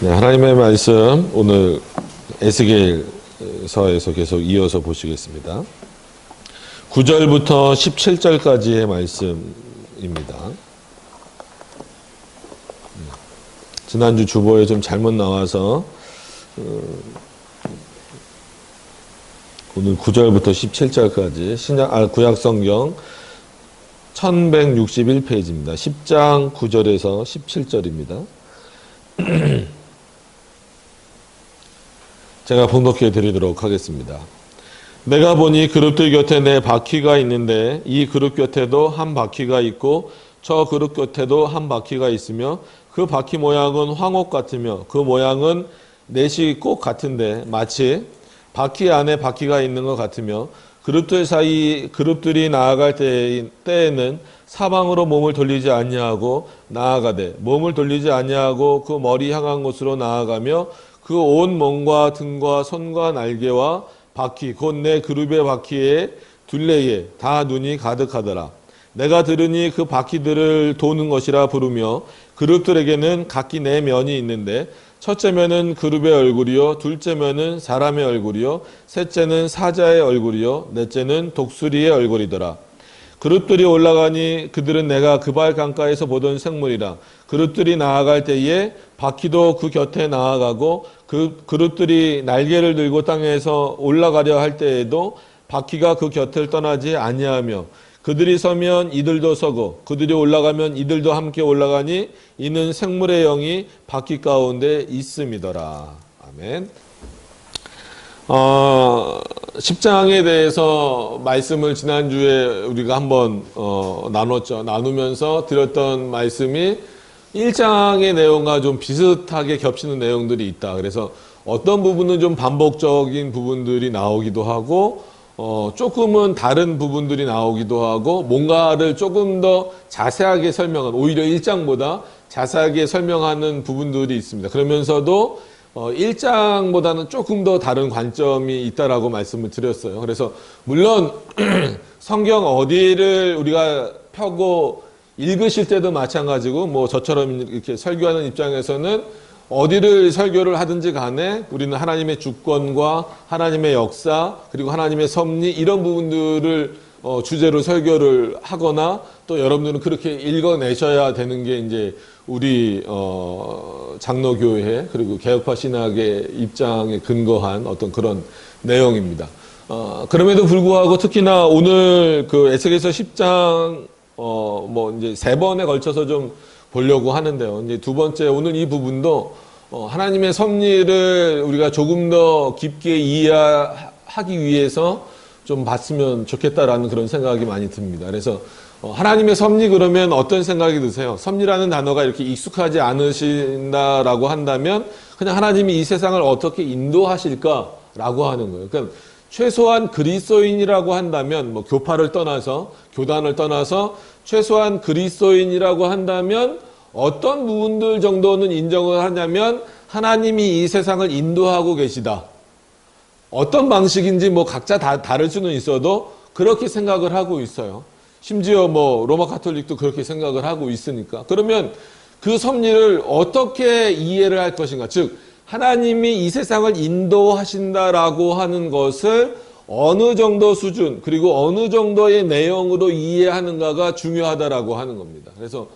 네, 하나님의 말씀 오늘 에스겔서에서 계속 이어서 보시겠습니다. 9절부터 17절까지의 말씀입니다. 지난주 주보에 좀 잘못 나와서 오늘 9절부터 17절까지 구약성경 1161페이지입니다. 10장 9절에서 17절입니다. 제가 봉독해 드리도록 하겠습니다. 내가 보니 그룹들 곁에 네 바퀴가 있는데 이 그룹 곁에도 한 바퀴가 있고 저 그룹 곁에도 한 바퀴가 있으며 그 바퀴 모양은 황옥 같으며 그 모양은 넷이 꼭 같은데 마치 바퀴 안에 바퀴가 있는 것 같으며 그룹들 사이 그룹들이 나아갈 때에는 사방으로 몸을 돌리지 아니하고 나아가되 몸을 돌리지 아니하고 그 머리 향한 곳으로 나아가며 그 온 몸과 등과 손과 날개와 바퀴 곧 내 그룹의 바퀴에 둘레에 다 눈이 가득하더라. 내가 들으니 그 바퀴들을 도는 것이라 부르며 그룹들에게는 각기 네 면이 있는데 첫째 면은 그룹의 얼굴이요 둘째 면은 사람의 얼굴이요 셋째는 사자의 얼굴이요 넷째는 독수리의 얼굴이더라. 그룹들이 올라가니 그들은 내가 그발 강가에서 보던 생물이라. 그룹들이 나아갈 때에 바퀴도 그 곁에 나아가고 그 그룹들이 날개를 들고 땅에서 올라가려 할 때에도 바퀴가 그 곁을 떠나지 아니하며 그들이 서면 이들도 서고 그들이 올라가면 이들도 함께 올라가니 이는 생물의 영이 바퀴 가운데 있음이더라. 아멘. 10장에 대해서 말씀을 지난주에 우리가 한번 나눴죠. 나누면서 드렸던 말씀이 1장의 내용과 좀 비슷하게 겹치는 내용들이 있다. 그래서 어떤 부분은 좀 반복적인 부분들이 나오기도 하고 조금은 다른 부분들이 나오기도 하고 뭔가를 조금 더 자세하게 설명한 오히려 1장보다 자세하게 설명하는 부분들이 있습니다. 그러면서도 1장보다는 조금 더 다른 관점이 있다라고 말씀을 드렸어요. 그래서 물론 성경 어디를 우리가 펴고 읽으실 때도 마찬가지고 뭐 저처럼 이렇게 설교하는 입장에서는 어디를 설교를 하든지 간에 우리는 하나님의 주권과 하나님의 역사 그리고 하나님의 섭리 이런 부분들을 주제로 설교를 하거나 또 여러분들은 그렇게 읽어내셔야 되는 게 이제 우리 장로교회 그리고 개혁파 신학의 입장에 근거한 어떤 그런 내용입니다. 그럼에도 불구하고 특히나 오늘 그 에스겔서 10장 뭐 이제 3번에 걸쳐서 좀 보려고 하는데요. 이제 두 번째 오늘 이 부분도 하나님의 섭리를 우리가 조금 더 깊게 이해하기 위해서 좀 봤으면 좋겠다라는 그런 생각이 많이 듭니다. 그래서 하나님의 섭리 그러면 어떤 생각이 드세요? 섭리라는 단어가 이렇게 익숙하지 않으신다라고 한다면 그냥 하나님이 이 세상을 어떻게 인도하실까라고 하는 거예요. 그러니까 최소한 그리스도인이라고 한다면 뭐 교파를 떠나서 교단을 떠나서 최소한 그리스도인이라고 한다면 어떤 부분들 정도는 인정을 하냐면 하나님이 이 세상을 인도하고 계시다. 어떤 방식인지 뭐 각자 다 다를 수는 있어도 그렇게 생각을 하고 있어요. 심지어 뭐 로마 가톨릭도 그렇게 생각을 하고 있으니까. 그러면 그 섭리를 어떻게 이해를 할 것인가? 즉 하나님이 이 세상을 인도하신다라고 하는 것을 어느 정도 수준 그리고 어느 정도의 내용으로 이해하는가가 중요하다라고 하는 겁니다. 그래서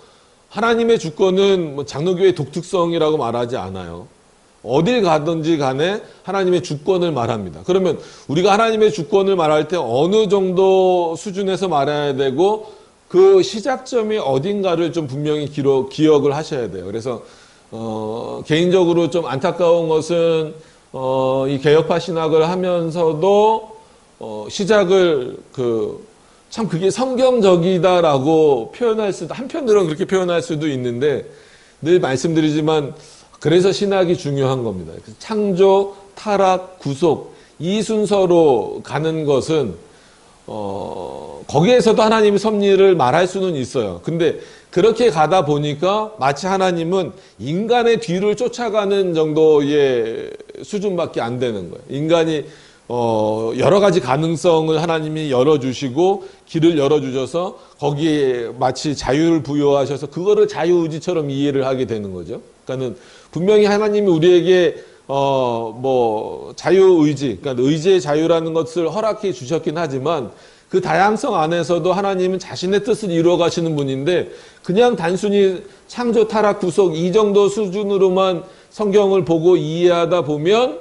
하나님의 주권은 뭐 장로교의 독특성이라고 말하지 않아요. 어딜 가든지 간에 하나님의 주권을 말합니다. 그러면 우리가 하나님의 주권을 말할 때 어느 정도 수준에서 말해야 되고 그 시작점이 어딘가를 좀 분명히 기억을 하셔야 돼요. 그래서 개인적으로 좀 안타까운 것은 이 개혁파 신학을 하면서도 시작을 참 그게 성경적이다라고 표현할 수도 한편으로는 그렇게 표현할 수도 있는데 늘 말씀드리지만 그래서 신학이 중요한 겁니다. 창조, 타락, 구속 이 순서로 가는 것은 거기에서도 하나님의 섭리를 말할 수는 있어요. 근데 그렇게 가다 보니까 마치 하나님은 인간의 뒤를 쫓아가는 정도의 수준밖에 안 되는 거예요. 인간이 여러 가지 가능성을 하나님이 열어주시고 길을 열어주셔서 거기에 마치 자유를 부여하셔서 그거를 자유의지처럼 이해를 하게 되는 거죠. 그러니까는 분명히 하나님이 우리에게 뭐 자유의지, 그러니까 의지의 자유라는 것을 허락해 주셨긴 하지만 그 다양성 안에서도 하나님은 자신의 뜻을 이루어 가시는 분인데 그냥 단순히 창조, 타락, 구속 이 정도 수준으로만 성경을 보고 이해하다 보면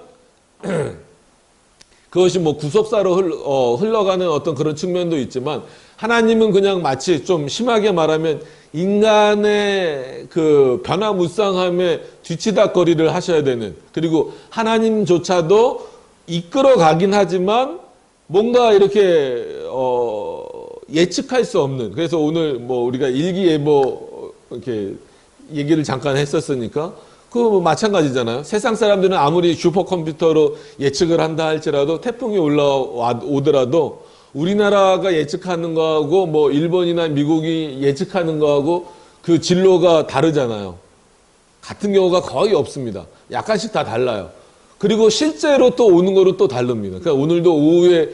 그것이 뭐 구속사로 흘러가는 어떤 그런 측면도 있지만 하나님은 그냥 마치 좀 심하게 말하면 인간의 그 변화무쌍함에 뒤치다거리를 하셔야 되는, 그리고 하나님조차도 이끌어 가긴 하지만 뭔가 이렇게 예측할 수 없는, 그래서 오늘 뭐 우리가 일기예보 이렇게 얘기를 잠깐 했었으니까 그거 마찬가지잖아요. 세상 사람들은 아무리 슈퍼컴퓨터로 예측을 한다 할지라도 태풍이 올라오더라도 우리나라가 예측하는 거하고 뭐 일본이나 미국이 예측하는 거하고 그 진로가 다르잖아요. 같은 경우가 거의 없습니다. 약간씩 다 달라요. 그리고 실제로 또 오는 거로 또 다릅니다. 그러니까 오늘도 오후에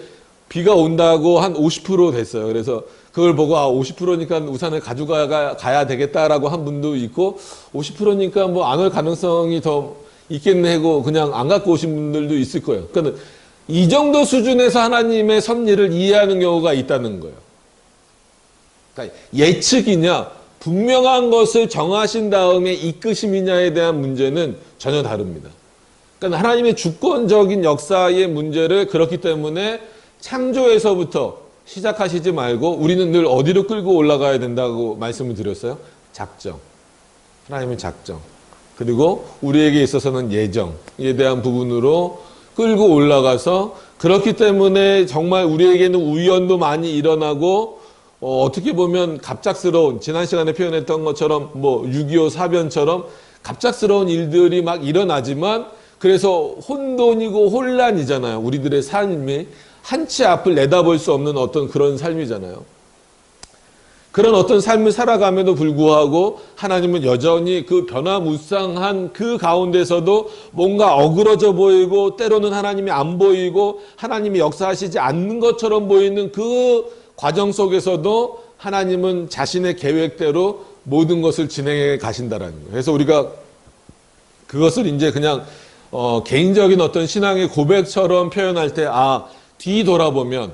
비가 온다고 한 50% 됐어요. 그래서 그걸 보고 50%니까 우산을 가져가야 되겠다라고 한 분도 있고 50%니까 뭐 안 올 가능성이 더 있겠네 하고 그냥 안 갖고 오신 분들도 있을 거예요. 그러니까 이 정도 수준에서 하나님의 섭리를 이해하는 경우가 있다는 거예요. 그러니까 예측이냐 분명한 것을 정하신 다음에 이끄심이냐에 대한 문제는 전혀 다릅니다. 그러니까 하나님의 주권적인 역사의 문제를 그렇기 때문에 창조에서부터 시작하시지 말고 우리는 늘 어디로 끌고 올라가야 된다고 말씀을 드렸어요? 작정. 하나님의 작정. 그리고 우리에게 있어서는 예정에 대한 부분으로 끌고 올라가서 그렇기 때문에 정말 우리에게는 우연도 많이 일어나고 어떻게 보면 갑작스러운, 지난 시간에 표현했던 것처럼 뭐 6.25 사변처럼 갑작스러운 일들이 막 일어나지만 그래서 혼돈이고 혼란이잖아요. 우리들의 삶이 한치 앞을 내다볼 수 없는 어떤 그런 삶이잖아요. 그런 어떤 삶을 살아감에도 불구하고 하나님은 여전히 그 변화무쌍한 그 가운데서도 뭔가 어그러져 보이고 때로는 하나님이 안 보이고 하나님이 역사하시지 않는 것처럼 보이는 그 과정 속에서도 하나님은 자신의 계획대로 모든 것을 진행해 가신다라는 거예요. 그래서 우리가 그것을 이제 그냥 개인적인 어떤 신앙의 고백처럼 표현할 때 뒤돌아보면,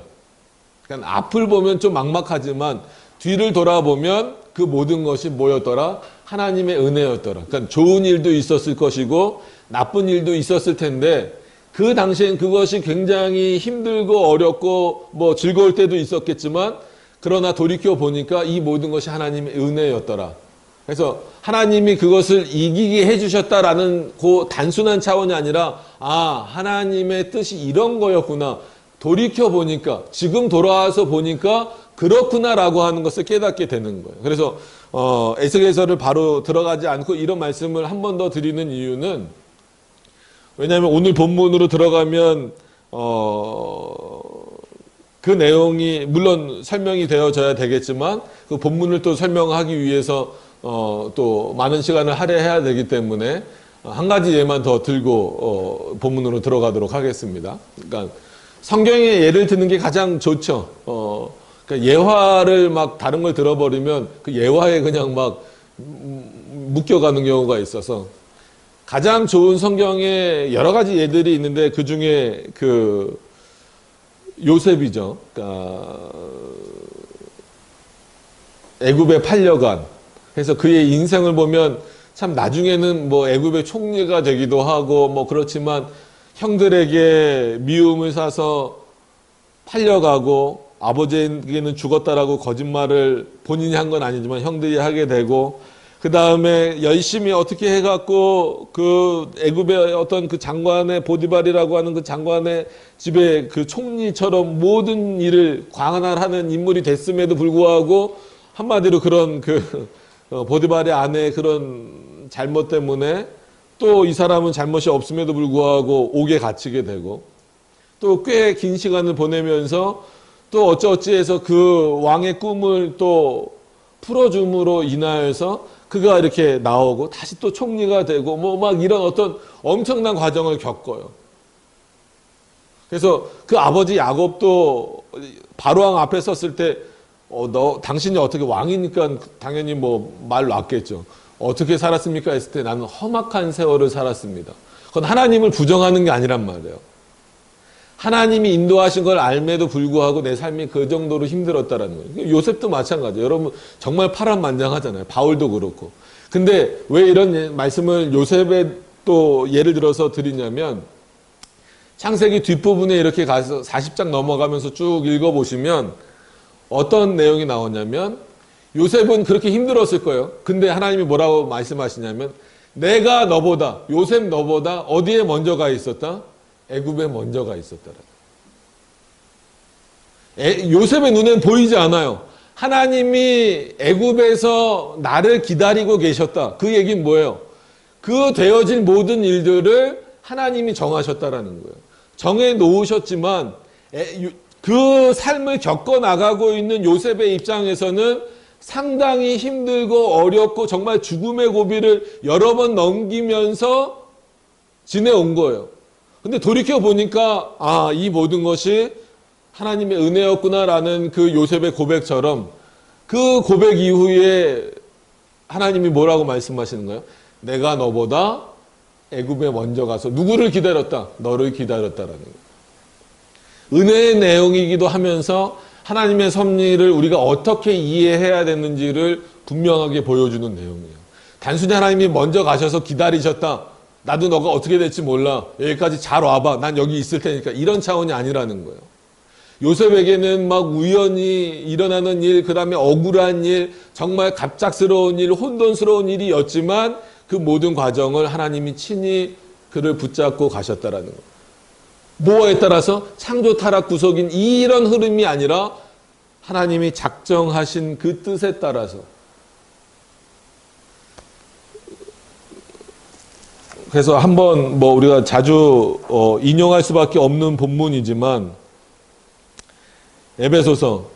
그러니까 앞을 보면 좀 막막하지만 뒤를 돌아보면 그 모든 것이 뭐였더라? 하나님의 은혜였더라. 그러니까 좋은 일도 있었을 것이고 나쁜 일도 있었을 텐데 그 당시엔 그것이 굉장히 힘들고 어렵고 뭐 즐거울 때도 있었겠지만 그러나 돌이켜 보니까 이 모든 것이 하나님의 은혜였더라. 그래서 하나님이 그것을 이기게 해주셨다라는 그 단순한 차원이 아니라 하나님의 뜻이 이런 거였구나. 돌이켜 보니까 지금 돌아와서 보니까 그렇구나라고 하는 것을 깨닫게 되는 거예요. 그래서 에스겔서를 바로 들어가지 않고 이런 말씀을 한 번 더 드리는 이유는 왜냐하면 오늘 본문으로 들어가면 그 내용이 물론 설명이 되어져야 되겠지만 그 본문을 또 설명하기 위해서 또 많은 시간을 할애해야 되기 때문에 한 가지 예만 더 들고 본문으로 들어가도록 하겠습니다. 그러니까 성경의 예를 드는 게 가장 좋죠. 그러니까 예화를 막 다른 걸 들어버리면 그 예화에 그냥 막 묶여가는 경우가 있어서 가장 좋은 성경에 여러 가지 예들이 있는데 그 중에 그 요셉이죠. 그러니까 애굽에 팔려간. 그래서 그의 인생을 보면 참 나중에는 뭐 애굽의 총리가 되기도 하고 뭐 그렇지만 형들에게 미움을 사서 팔려가고 아버지에게는 죽었다라고 거짓말을 본인이 한 건 아니지만 형들이 하게 되고 그 다음에 열심히 어떻게 해갖고 그 애굽의 어떤 그 장관의 보디발이라고 하는 그 장관의 집에 그 총리처럼 모든 일을 관할하는 인물이 됐음에도 불구하고 한마디로 그런 그 보디발의 아내의 그런 잘못 때문에 또 이 사람은 잘못이 없음에도 불구하고 옥에 갇히게 되고 또 꽤 긴 시간을 보내면서 또 어찌어찌해서 그 왕의 꿈을 또 풀어줌으로 인하여서 그가 이렇게 나오고 다시 또 총리가 되고 뭐 막 이런 어떤 엄청난 과정을 겪어요. 그래서 그 아버지 야곱도 바로왕 앞에 섰을 때 당신이 어떻게 왕이니까 당연히 뭐 말 놨겠죠. 어떻게 살았습니까? 했을 때 나는 험악한 세월을 살았습니다. 그건 하나님을 부정하는 게 아니란 말이에요. 하나님이 인도하신 걸 알매도 불구하고 내 삶이 그 정도로 힘들었다라는 거예요. 요셉도 마찬가지예요. 여러분 정말 파란만장하잖아요. 바울도 그렇고. 근데 왜 이런 말씀을 요셉의 또 예를 들어서 드리냐면 창세기 뒷부분에 이렇게 가서 40장 넘어가면서 쭉 읽어보시면 어떤 내용이 나오냐면 요셉은 그렇게 힘들었을 거예요. 근데 하나님이 뭐라고 말씀하시냐면 내가 너보다 요셉 너보다 어디에 먼저 가 있었다? 애굽에 먼저 가 있었다. 요셉의 눈엔 보이지 않아요. 하나님이 애굽에서 나를 기다리고 계셨다. 그 얘기는 뭐예요? 그 되어진 모든 일들을 하나님이 정하셨다라는 거예요. 정해 놓으셨지만 그 삶을 겪어 나가고 있는 요셉의 입장에서는 상당히 힘들고 어렵고 정말 죽음의 고비를 여러 번 넘기면서 지내온 거예요. 근데 돌이켜 보니까 이 모든 것이 하나님의 은혜였구나라는 그 요셉의 고백처럼 그 고백 이후에 하나님이 뭐라고 말씀하시는 거예요? 내가 너보다 애굽에 먼저 가서 누구를 기다렸다? 너를 기다렸다라는 거예요. 은혜의 내용이기도 하면서 하나님의 섭리를 우리가 어떻게 이해해야 되는지를 분명하게 보여주는 내용이에요. 단순히 하나님이 먼저 가셔서 기다리셨다. 나도 너가 어떻게 될지 몰라. 여기까지 잘 와봐. 난 여기 있을 테니까. 이런 차원이 아니라는 거예요. 요셉에게는 막 우연히 일어나는 일, 그 다음에 억울한 일, 정말 갑작스러운 일, 혼돈스러운 일이었지만 그 모든 과정을 하나님이 친히 그를 붙잡고 가셨다라는 거예요. 뭐에 따라서 창조 타락 구속인 이런 흐름이 아니라 하나님이 작정하신 그 뜻에 따라서. 그래서 한번 우리가 자주 인용할 수밖에 없는 본문이지만 에베소서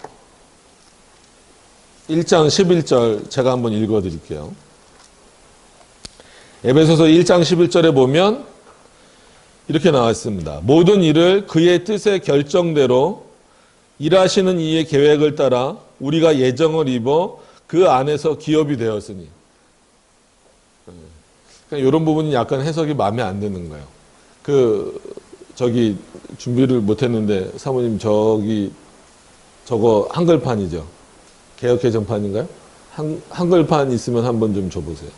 1장 11절 제가 한번 읽어 드릴게요. 에베소서 1장 11절에 보면 이렇게 나와 있습니다. 모든 일을 그의 뜻의 결정대로 일하시는 이의 계획을 따라 우리가 예정을 입어 그 안에서 기업이 되었으니. 그러니까 이런 부분이 약간 해석이 마음에 안 드는 거예요. 저기 준비를 못했는데 사모님 저거 한글판이죠. 개역개정판인가요? 한글판 있으면 한번 좀 줘보세요.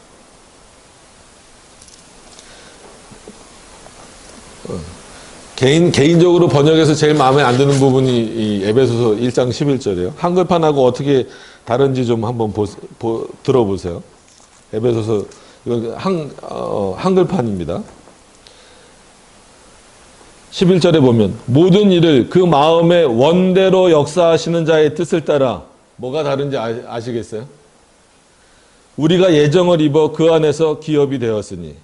개인적으로 번역해서 제일 마음에 안 드는 부분이 이 에베소서 1장 11절이에요. 한글판하고 어떻게 다른지 좀 한번 들어보세요. 에베소서 이건 한글판입니다. 11절에 보면 모든 일을 그 마음의 원대로 역사하시는 자의 뜻을 따라 뭐가 다른지 아시겠어요? 우리가 예정을 입어 그 안에서 기업이 되었으니.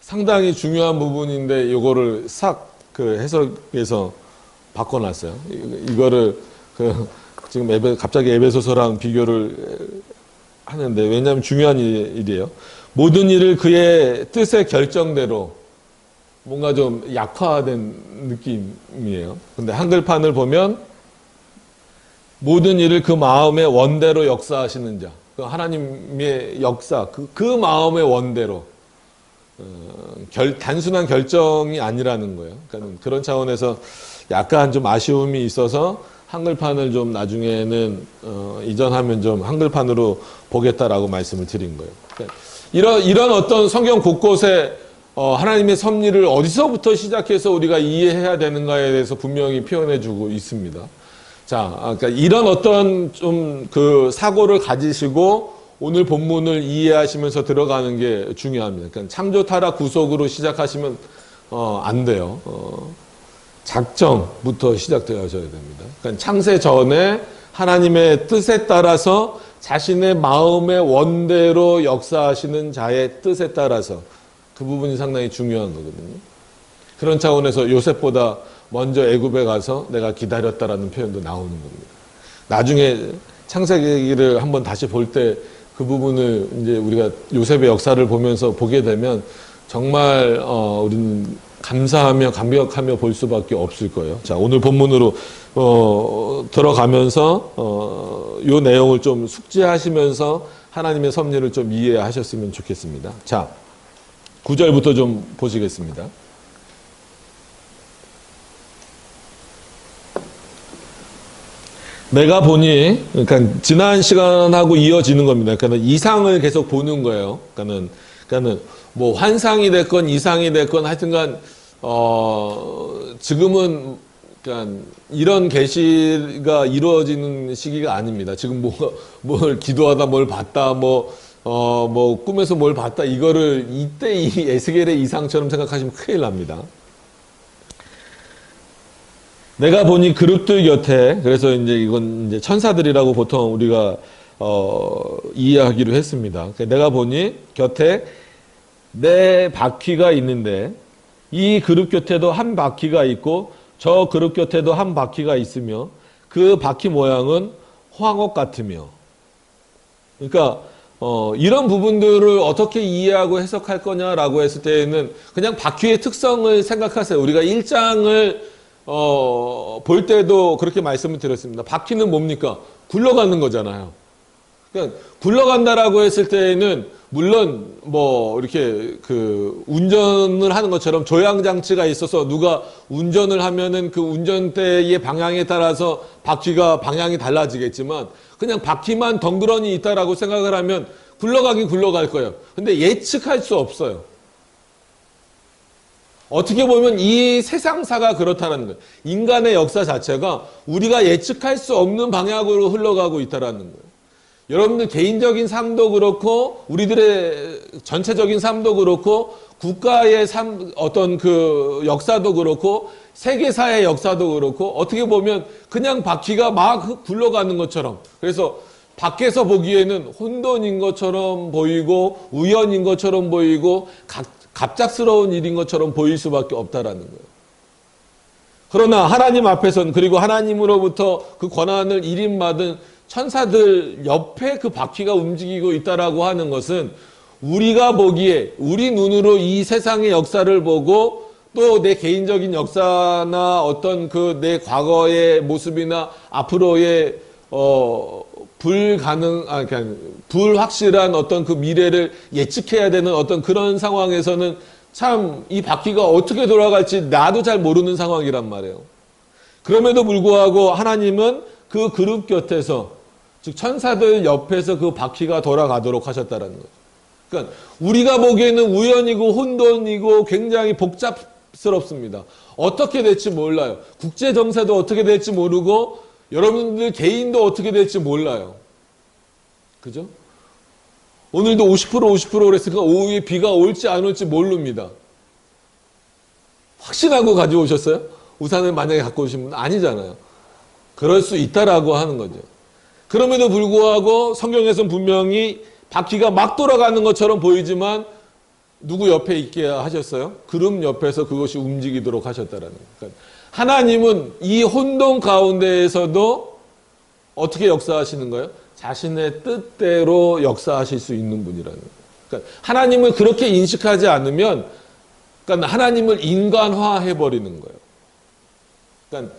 상당히 중요한 부분인데 이거를 싹 해석에서 바꿔놨어요. 이거를 지금 갑자기 에베소서랑 비교를 하는데 왜냐하면 중요한 일이에요. 모든 일을 그의 뜻의 결정대로 뭔가 좀 약화된 느낌이에요. 근데 한글판을 보면 모든 일을 그 마음의 원대로 역사하시는 자, 그 하나님의 역사, 그 마음의 원대로. 단순한 결정이 아니라는 거예요. 그러니까 그런 차원에서 약간 좀 아쉬움이 있어서 한글판을 좀 나중에는 이전하면 좀 한글판으로 보겠다라고 말씀을 드린 거예요. 그러니까 이런 어떤 성경 곳곳에 하나님의 섭리를 어디서부터 시작해서 우리가 이해해야 되는가에 대해서 분명히 표현해주고 있습니다. 자, 그러니까 이런 어떤 좀 사고를 가지시고 오늘 본문을 이해하시면서 들어가는 게 중요합니다. 그러니까 창조 타락 구속으로 시작하시면 안 돼요. 작정부터 시작되어져야 됩니다. 그러니까 창세 전에 하나님의 뜻에 따라서 자신의 마음의 원대로 역사하시는 자의 뜻에 따라서 그 부분이 상당히 중요한 거거든요. 그런 차원에서 요셉보다 먼저 애굽에 가서 내가 기다렸다라는 표현도 나오는 겁니다. 나중에 창세기를 한번 다시 볼 때 그 부분을 이제 우리가 요셉의 역사를 보면서 보게 되면 정말 우리는 감사하며 감격하며 볼 수밖에 없을 거예요. 자, 오늘 본문으로 들어가면서 요 내용을 좀 숙지하시면서 하나님의 섭리를 좀 이해하셨으면 좋겠습니다. 자, 9절부터 좀 보시겠습니다. 내가 보니, 그러니까 지난 시간하고 이어지는 겁니다. 그러니까 이상을 계속 보는 거예요. 그러니까는 뭐 환상이 됐건 이상이 됐건 하여튼간 지금은 그러니까 이런 계시가 이루어지는 시기가 아닙니다. 지금 뭘 기도하다 뭘 봤다 뭐 꿈에서 뭘 봤다 이거를 이때 이 에스겔의 이상처럼 생각하시면 큰일 납니다. 내가 보니 그룹들 곁에, 그래서 이제 이건 이제 천사들이라고 보통 우리가 이해하기로 했습니다. 내가 보니 곁에 네 바퀴가 있는데 이 그룹 곁에도 한 바퀴가 있고 저 그룹 곁에도 한 바퀴가 있으며 그 바퀴 모양은 황옥 같으며. 그러니까 이런 부분들을 어떻게 이해하고 해석할 거냐라고 했을 때에는 그냥 바퀴의 특성을 생각하세요. 우리가 1장을 볼 때도 그렇게 말씀을 드렸습니다. 바퀴는 뭡니까? 굴러가는 거잖아요. 그러니까 굴러간다라고 했을 때에는 물론 뭐 이렇게 그 운전을 하는 것처럼 조향 장치가 있어서 누가 운전을 하면은 그 운전대의 방향에 따라서 바퀴가 방향이 달라지겠지만 그냥 바퀴만 덩그러니 있다라고 생각을 하면 굴러가긴 굴러갈 거예요. 근데 예측할 수 없어요. 어떻게 보면 이 세상사가 그렇다는 거예요. 인간의 역사 자체가 우리가 예측할 수 없는 방향으로 흘러가고 있다는 거예요. 여러분들 개인적인 삶도 그렇고 우리들의 전체적인 삶도 그렇고 국가의 어떤 그 역사도 그렇고 세계사의 역사도 그렇고 어떻게 보면 그냥 바퀴가 막 굴러가는 것처럼, 그래서 밖에서 보기에는 혼돈인 것처럼 보이고 우연인 것처럼 보이고 갑작스러운 일인 것처럼 보일 수밖에 없다라는 거예요. 그러나 하나님 앞에서는, 그리고 하나님으로부터 그 권한을 일임받은 천사들 옆에 그 바퀴가 움직이고 있다라고 하는 것은 우리가 보기에 우리 눈으로 이 세상의 역사를 보고 또 내 개인적인 역사나 어떤 그 내 과거의 모습이나 앞으로의 불확실한 어떤 그 미래를 예측해야 되는 어떤 그런 상황에서는 참 이 바퀴가 어떻게 돌아갈지 나도 잘 모르는 상황이란 말이에요. 그럼에도 불구하고 하나님은 그 그룹 곁에서, 즉 천사들 옆에서 그 바퀴가 돌아가도록 하셨다는 거죠. 그러니까 우리가 보기에는 우연이고 혼돈이고 굉장히 복잡스럽습니다. 어떻게 될지 몰라요. 국제 정세도 어떻게 될지 모르고 여러분들 개인도 어떻게 될지 몰라요. 그죠? 오늘도 50% 그랬으니까 오후에 비가 올지 안 올지 모릅니다. 확신하고 가져오셨어요? 우산을 만약에 갖고 오신 분은 아니잖아요. 그럴 수 있다라고 하는 거죠. 그럼에도 불구하고 성경에서는 분명히 바퀴가 막 돌아가는 것처럼 보이지만 누구 옆에 있게 하셨어요? 그룹 옆에서 그것이 움직이도록 하셨다라는 거예요. 그러니까 하나님은 이 혼돈 가운데에서도 어떻게 역사하시는 거예요? 자신의 뜻대로 역사하실 수 있는 분이라는 거예요. 그러니까 하나님을 그렇게 인식하지 않으면, 그러니까 하나님을 인간화해 버리는 거예요. 그러니까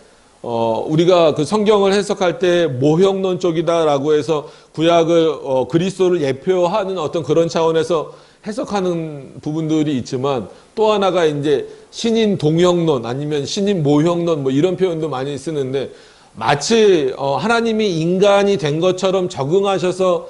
우리가 그 성경을 해석할 때 모형론 쪽이다라고 해서 구약을 그리스도를 예표하는 어떤 그런 차원에서 해석하는 부분들이 있지만, 또 하나가 이제 신인 동형론 아니면 신인 모형론 뭐 이런 표현도 많이 쓰는데, 마치 하나님이 인간이 된 것처럼 적응하셔서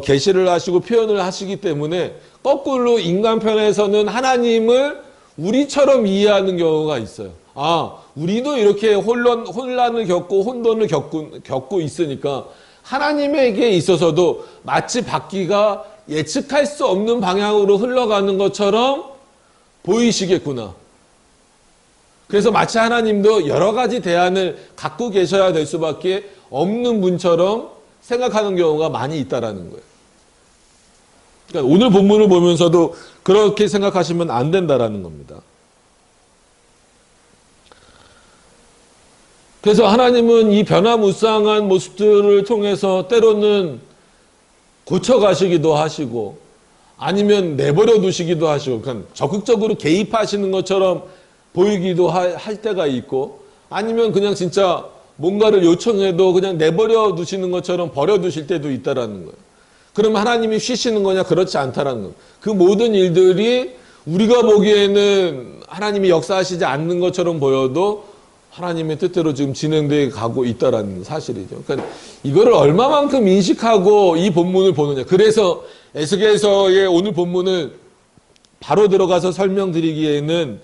계시를 하시고 표현을 하시기 때문에 거꾸로 인간 편에서는 하나님을 우리처럼 이해하는 경우가 있어요. 아, 우리도 이렇게 혼란을 겪고 혼돈을 겪고 있으니까 하나님에게 있어서도 마치 바퀴가 예측할 수 없는 방향으로 흘러가는 것처럼 보이시겠구나. 그래서 마치 하나님도 여러 가지 대안을 갖고 계셔야 될 수밖에 없는 분처럼 생각하는 경우가 많이 있다라는 거예요. 그러니까 오늘 본문을 보면서도 그렇게 생각하시면 안 된다라는 겁니다. 그래서 하나님은 이 변화무쌍한 모습들을 통해서 때로는 고쳐가시기도 하시고 아니면 내버려 두시기도 하시고, 그러니까 적극적으로 개입하시는 것처럼 보이기도 할 때가 있고, 아니면 그냥 진짜 뭔가를 요청해도 그냥 내버려 두시는 것처럼 버려 두실 때도 있다라는 거예요. 그럼 하나님이 쉬시는 거냐? 그렇지 않다라는 거. 그 모든 일들이 우리가 보기에는 하나님이 역사하시지 않는 것처럼 보여도 하나님의 뜻대로 지금 진행되어 가고 있다라는 사실이죠. 그러니까 이거를 얼마만큼 인식하고 이 본문을 보느냐. 그래서 에스겔서의 오늘 본문을 바로 들어가서 설명드리기에는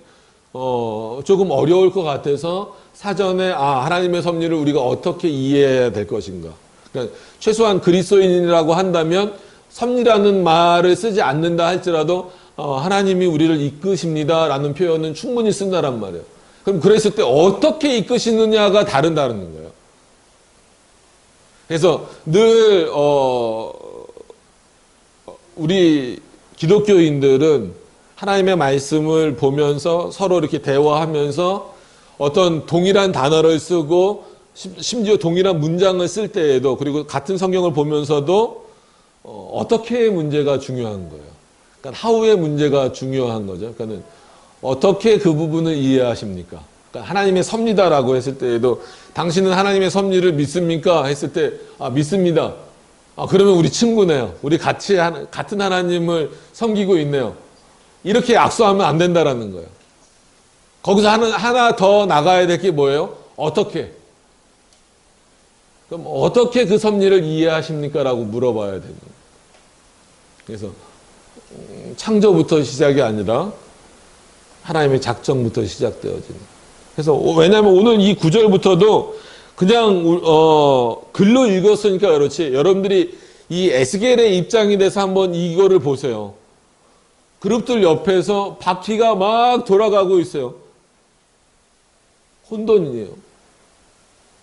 조금 어려울 것 같아서 사전에 하나님의 섭리를 우리가 어떻게 이해해야 될 것인가. 그러니까 최소한 그리스도인이라고 한다면 섭리라는 말을 쓰지 않는다 할지라도 하나님이 우리를 이끄십니다라는 표현은 충분히 쓴다란 말이에요. 그럼 그랬을 때 어떻게 이끄시느냐가 다른다는 거예요. 그래서 늘 우리 기독교인들은 하나님의 말씀을 보면서 서로 이렇게 대화하면서 어떤 동일한 단어를 쓰고 심지어 동일한 문장을 쓸 때에도 그리고 같은 성경을 보면서도 어떻게의 문제가 중요한 거예요. 그러니까 how의 문제가 중요한 거죠. 그러니까 어떻게 그 부분을 이해하십니까? 그러니까 하나님의 섭리다라고 했을 때에도 당신은 하나님의 섭리를 믿습니까? 했을 때 믿습니다. 그러면 우리 친구네요. 우리 같이 같은 하나님을 섬기고 있네요. 이렇게 악수하면 안 된다라는 거예요. 거기서 하나 더 나가야 될 게 뭐예요? 어떻게? 그럼 어떻게 그 섭리를 이해하십니까? 라고 물어봐야 되는 거예요. 그래서 창조부터 시작이 아니라 하나님의 작정부터 시작되어지는. 그래서 왜냐하면 오늘 이 구절부터도 그냥 글로 읽었으니까 그렇지 여러분들이 이 에스겔의 입장이 돼서 한번 이거를 보세요. 그룹들 옆에서 바퀴가 막 돌아가고 있어요. 혼돈이에요.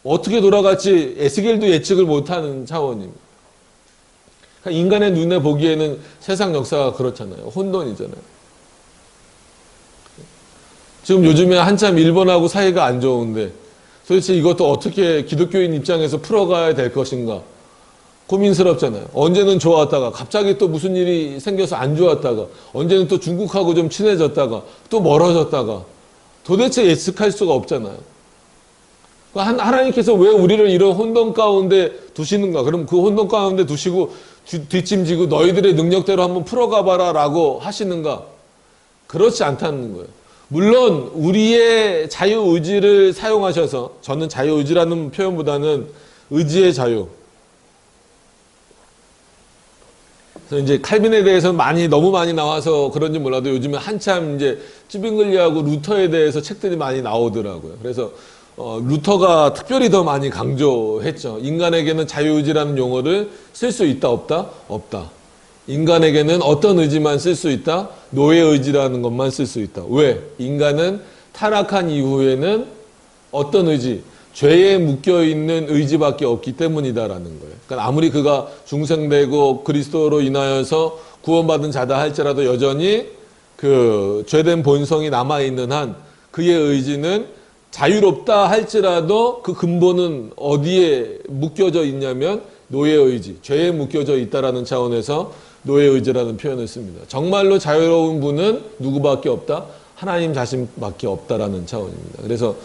어떻게 돌아갈지 에스겔도 예측을 못하는 차원입니다. 그러니까 인간의 눈에 보기에는 세상 역사가 그렇잖아요. 혼돈이잖아요. 지금 요즘에 한참 일본하고 사이가 안 좋은데 도대체 이것도 어떻게 기독교인 입장에서 풀어가야 될 것인가 고민스럽잖아요. 언제는 좋았다가 갑자기 또 무슨 일이 생겨서 안 좋았다가 언제는 또 중국하고 좀 친해졌다가 또 멀어졌다가 도대체 예측할 수가 없잖아요. 하나님께서 왜 우리를 이런 혼돈 가운데 두시는가? 그럼 그 혼돈 가운데 두시고 뒷짐지고 너희들의 능력대로 한번 풀어가봐라 라고 하시는가? 그렇지 않다는 거예요. 물론 우리의 자유의지를 사용하셔서 저는 자유의지라는 표현보다는 의지의 자유. 그래서 이제 칼빈에 대해서는 너무 많이 나와서 그런지 몰라도 요즘에 한참 이제 쯔빙글리하고 루터에 대해서 책들이 많이 나오더라고요. 그래서 루터가 특별히 더 많이 강조했죠. 인간에게는 자유의지라는 용어를 쓸 수 있다, 없다? 없다. 인간에게는 어떤 의지만 쓸 수 있다? 노예의지라는 것만 쓸 수 있다. 왜? 인간은 타락한 이후에는 어떤 의지? 죄에 묶여있는 의지밖에 없기 때문이다라는 거예요. 그러니까 아무리 그가 중생되고 그리스도로 인하여서 구원받은 자다 할지라도 여전히 그 죄된 본성이 남아있는 한 그의 의지는 자유롭다 할지라도 그 근본은 어디에 묶여져 있냐면 노예의지, 죄에 묶여져 있다라는 차원에서 노예의지라는 표현을 씁니다. 정말로 자유로운 분은 누구밖에 없다? 하나님 자신밖에 없다라는 차원입니다. 그래서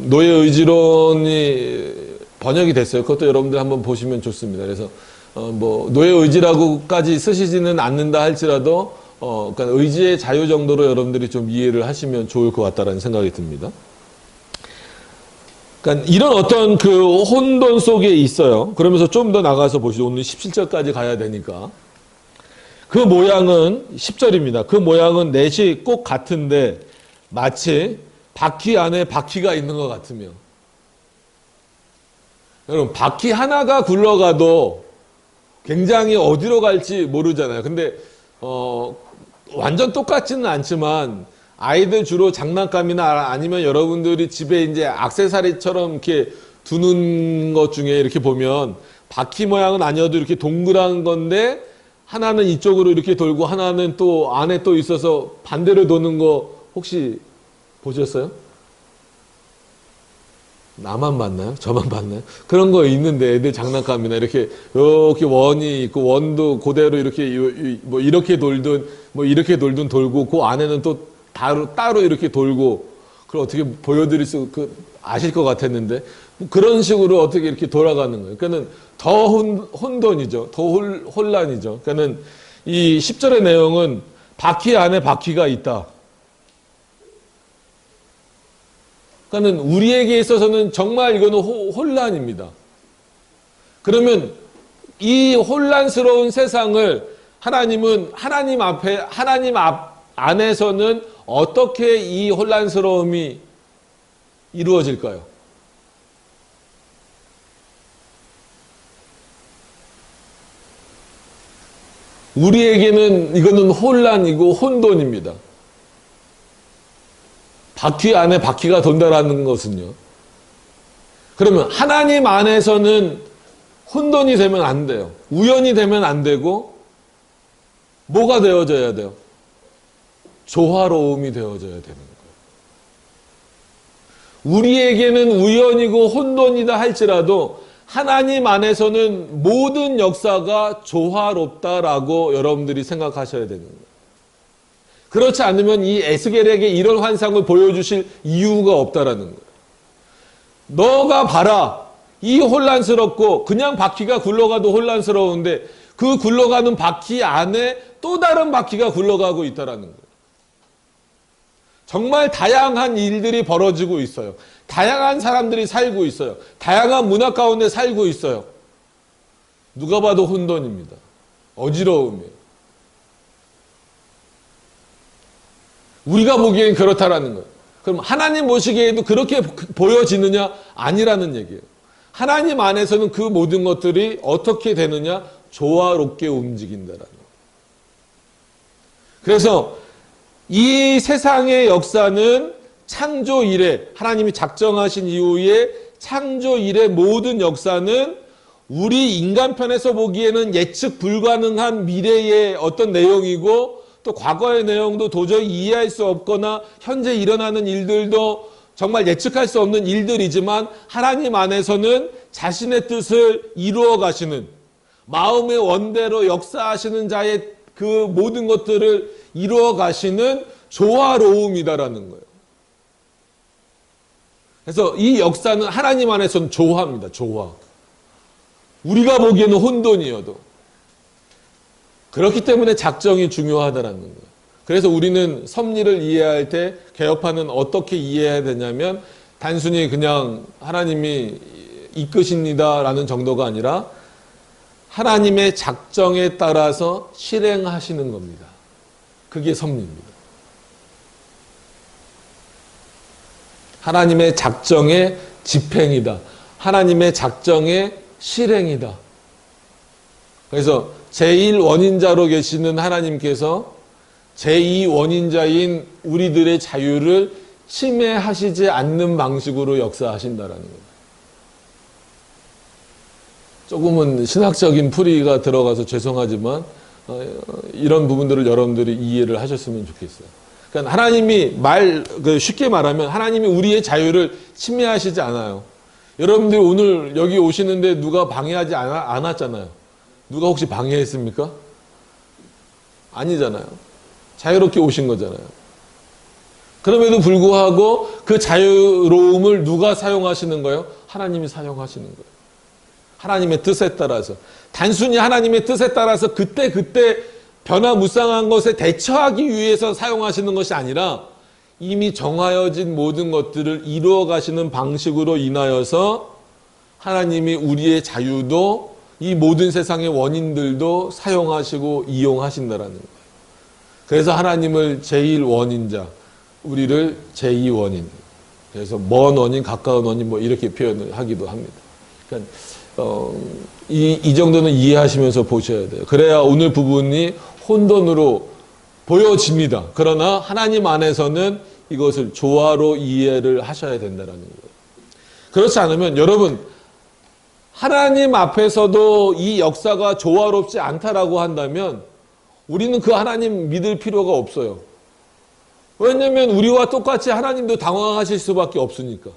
노예의지론이 번역이 됐어요. 그것도 여러분들 한번 보시면 좋습니다. 그래서 노예의지라고까지 쓰시지는 않는다 할지라도 그러니까 의지의 자유 정도로 여러분들이 좀 이해를 하시면 좋을 것 같다라는 생각이 듭니다. 그러니까 이런 어떤 그 혼돈 속에 있어요. 그러면서 좀 더 나가서 보시죠. 오늘 17절까지 가야 되니까. 그 모양은 10절입니다. 그 모양은 넷이 꼭 같은데 마치 바퀴 안에 바퀴가 있는 것 같으며. 여러분 바퀴 하나가 굴러가도 굉장히 어디로 갈지 모르잖아요. 근데 완전 똑같지는 않지만 아이들 주로 장난감이나 아니면 여러분들이 집에 이제 액세서리처럼 이렇게 두는 것 중에 이렇게 보면 바퀴 모양은 아니어도 이렇게 동그란 건데 하나는 이쪽으로 이렇게 돌고 하나는 또 안에 또 있어서 반대로 도는 거 혹시 보셨어요? 나만 봤나요? 저만 봤나요? 그런 거 있는데 애들 장난감이나 이렇게 원이 있고 원도 그대로 이렇게 이렇게 돌든 이렇게 돌든 돌고 그 안에는 또 따로 이렇게 돌고 그걸 어떻게 보여드릴 수 아실 것 같았는데 뭐 그런 식으로 어떻게 이렇게 돌아가는 거예요. 그러니까는 더 혼돈이죠. 더 혼란이죠. 그러니까는 이 10절의 내용은 바퀴 안에 바퀴가 있다. 그러니까는 우리에게 있어서는 정말 이거는 혼란입니다. 그러면 이 혼란스러운 세상을 하나님은 하나님 앞에 하나님 안에서는 어떻게 이 혼란스러움이 이루어질까요? 우리에게는 이거는 혼란이고 혼돈입니다. 바퀴 안에 바퀴가 돈다라는 것은요. 그러면 하나님 안에서는 혼돈이 되면 안 돼요. 우연이 되면 안 되고 뭐가 되어져야 돼요? 조화로움이 되어져야 되는 거예요. 우리에게는 우연이고 혼돈이다 할지라도 하나님 안에서는 모든 역사가 조화롭다라고 여러분들이 생각하셔야 되는 거예요. 그렇지 않으면 이 에스겔에게 이런 환상을 보여주실 이유가 없다라는 거예요. 너가 봐라. 이 혼란스럽고 그냥 바퀴가 굴러가도 혼란스러운데 그 굴러가는 바퀴 안에 또 다른 바퀴가 굴러가고 있다라는 거예요. 정말 다양한 일들이 벌어지고 있어요. 다양한 사람들이 살고 있어요. 다양한 문화 가운데 살고 있어요. 누가 봐도 혼돈입니다. 어지러움이에요. 우리가 보기엔 그렇다라는 거예요. 그럼 하나님 보시기에도 그렇게 보여지느냐? 아니라는 얘기예요. 하나님 안에서는 그 모든 것들이 어떻게 되느냐? 조화롭게 움직인다라는 거예요. 그래서 이 세상의 역사는 창조 이래 하나님이 작정하신 이후에 창조 이래 모든 역사는 우리 인간편에서 보기에는 예측 불가능한 미래의 어떤 내용이고 또 과거의 내용도 도저히 이해할 수 없거나 현재 일어나는 일들도 정말 예측할 수 없는 일들이지만 하나님 안에서는 자신의 뜻을 이루어 가시는 마음의 원대로 역사하시는 자의 그 모든 것들을 이루어 가시는 조화로움이다라는 거예요. 그래서 이 역사는 하나님 안에서는 조화입니다. 조화. 우리가 보기에는 혼돈이어도 그렇기 때문에 작정이 중요하다라는 거예요. 그래서 우리는 섭리를 이해할 때 개혁파는 어떻게 이해해야 되냐면 단순히 그냥 하나님이 이끄십니다라는 정도가 아니라 하나님의 작정에 따라서 실행하시는 겁니다. 그게 섭리입니다. 하나님의 작정의 집행이다. 하나님의 작정의 실행이다. 그래서 제1원인자로 계시는 하나님께서 제2원인자인 우리들의 자유를 침해하시지 않는 방식으로 역사하신다라는 거예요. 조금은 신학적인 풀이가 들어가서 죄송하지만 이런 부분들을 여러분들이 이해를 하셨으면 좋겠어요. 그러니까 하나님이 쉽게 말하면 하나님이 우리의 자유를 침해하시지 않아요. 여러분들이 오늘 여기 오시는데 누가 방해하지 않았잖아요. 누가 혹시 방해했습니까? 아니잖아요. 자유롭게 오신 거잖아요. 그럼에도 불구하고 그 자유로움을 누가 사용하시는 거예요? 하나님이 사용하시는 거예요. 하나님의 뜻에 따라서. 단순히 하나님의 뜻에 따라서 그때 변화무쌍한 것에 대처하기 위해서 사용하시는 것이 아니라 이미 정하여진 모든 것들을 이루어 가시는 방식으로 인하여서 하나님이 우리의 자유도 이 모든 세상의 원인들도 사용하시고 이용하신다라는 거예요. 그래서 하나님을 제1원인자, 우리를 제2원인. 그래서 먼 원인, 가까운 원인 뭐 이렇게 표현을 하기도 합니다. 그러니까 이 정도는 이해하시면서 보셔야 돼요. 그래야 오늘 부분이 혼돈으로 보여집니다. 그러나 하나님 안에서는 이것을 조화로 이해를 하셔야 된다는 거예요. 그렇지 않으면 여러분 하나님 앞에서도 이 역사가 조화롭지 않다라고 한다면 우리는 그 하나님 믿을 필요가 없어요. 왜냐하면 우리와 똑같이 하나님도 당황하실 수밖에 없으니까.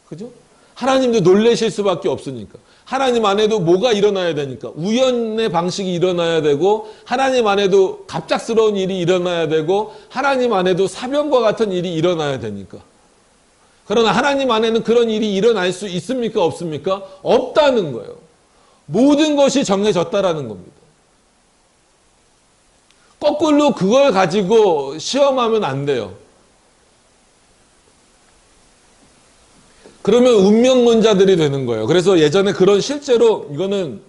그죠? 하나님도 놀라실 수밖에 없으니까. 하나님 안에도 뭐가 일어나야 되니까. 우연의 방식이 일어나야 되고 하나님 안에도 갑작스러운 일이 일어나야 되고 하나님 안에도 사변과 같은 일이 일어나야 되니까. 그러나 하나님 안에는 그런 일이 일어날 수 있습니까? 없습니까? 없다는 거예요. 모든 것이 정해졌다라는 겁니다. 거꾸로 그걸 가지고 시험하면 안 돼요. 그러면 운명론자들이 되는 거예요. 그래서 예전에 그런 실제로 이거는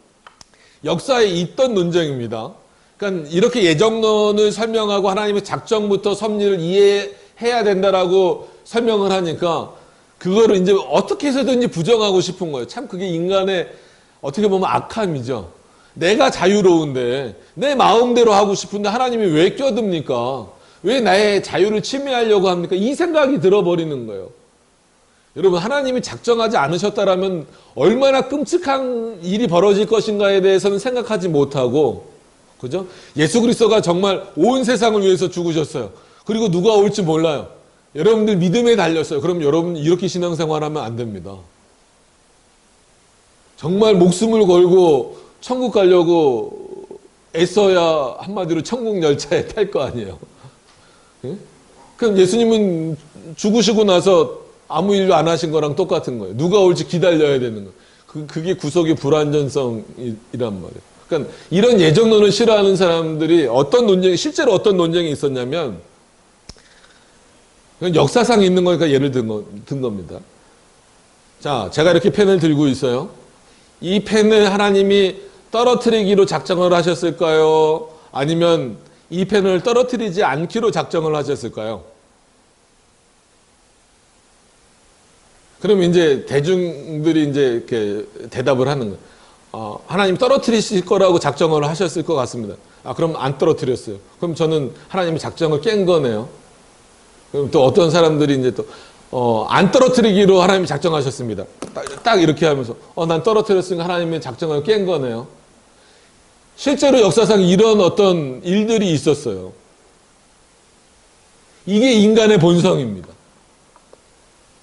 역사에 있던 논쟁입니다. 그러니까 이렇게 예정론을 설명하고 하나님의 작정부터 섭리를 이해해야 된다라고 설명을 하니까 그거를 이제 어떻게 해서든지 부정하고 싶은 거예요. 참 그게 인간의 어떻게 보면 악함이죠. 내가 자유로운데 내 마음대로 하고 싶은데 하나님이 왜 껴듭니까? 왜 나의 자유를 침해하려고 합니까? 이 생각이 들어버리는 거예요. 여러분, 하나님이 작정하지 않으셨다라면 얼마나 끔찍한 일이 벌어질 것인가에 대해서는 생각하지 못하고, 그죠? 예수 그리스도가 정말 온 세상을 위해서 죽으셨어요. 그리고 누가 올지 몰라요. 여러분들 믿음에 달렸어요. 그럼 여러분 이렇게 신앙생활하면 안 됩니다. 정말 목숨을 걸고 천국 가려고 애써야 한마디로 천국 열차에 탈 거 아니에요. 예? 그럼 예수님은 죽으시고 나서 아무 일도 안 하신 거랑 똑같은 거예요. 누가 올지 기다려야 되는 거예요. 그게 구속의 불완전성이란 말이에요. 그러니까 이런 예정론을 싫어하는 사람들이 실제로 어떤 논쟁이 있었냐면, 역사상 있는 거니까 예를 든 겁니다. 자, 제가 이렇게 펜을 들고 있어요. 이 펜을 하나님이 떨어뜨리기로 작정을 하셨을까요? 아니면 이 펜을 떨어뜨리지 않기로 작정을 하셨을까요? 그럼 이제 대중들이 이제 이렇게 대답을 하는 거예요. 하나님 떨어뜨리실 거라고 작정을 하셨을 것 같습니다. 그럼 안 떨어뜨렸어요. 그럼 저는 하나님의 작정을 깬 거네요. 그럼 또 어떤 사람들이 이제 또, 안 떨어뜨리기로 하나님이 작정하셨습니다. 딱 이렇게 하면서, 난 떨어뜨렸으니까 하나님의 작정을 깬 거네요. 실제로 역사상 이런 어떤 일들이 있었어요. 이게 인간의 본성입니다.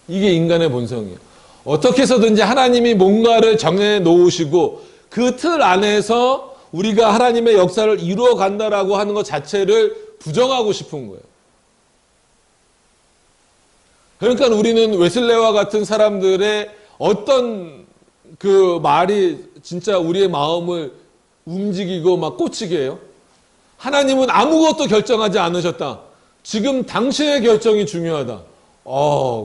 이게 인간의 본성이에요. 어떻게 해서든지 하나님이 뭔가를 정해 놓으시고 그 틀 안에서 우리가 하나님의 역사를 이루어 간다라고 하는 것 자체를 부정하고 싶은 거예요. 그러니까 우리는 웨슬레와 같은 사람들의 어떤 그 말이 진짜 우리의 마음을 움직이고 막 꽂히게 해요. 하나님은 아무것도 결정하지 않으셨다. 지금 당신의 결정이 중요하다.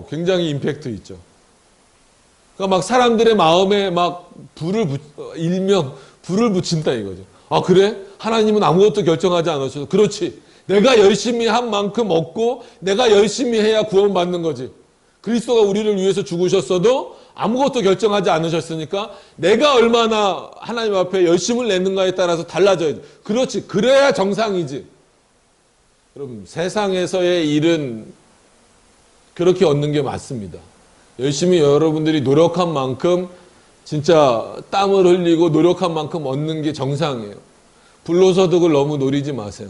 굉장히 임팩트 있죠. 그러니까 막 사람들의 마음에 막 일명 불을 붙인다 이거죠. 그래? 하나님은 아무것도 결정하지 않으셔서 그렇지. 내가 열심히 한 만큼 얻고 내가 열심히 해야 구원받는 거지. 그리스도가 우리를 위해서 죽으셨어도 아무것도 결정하지 않으셨으니까 내가 얼마나 하나님 앞에 열심을 내는가에 따라서 달라져야지. 그렇지. 그래야 정상이지. 여러분, 세상에서의 일은 그렇게 얻는 게 맞습니다. 열심히 여러분들이 노력한 만큼 진짜 땀을 흘리고 노력한 만큼 얻는 게 정상이에요. 불로소득을 너무 노리지 마세요.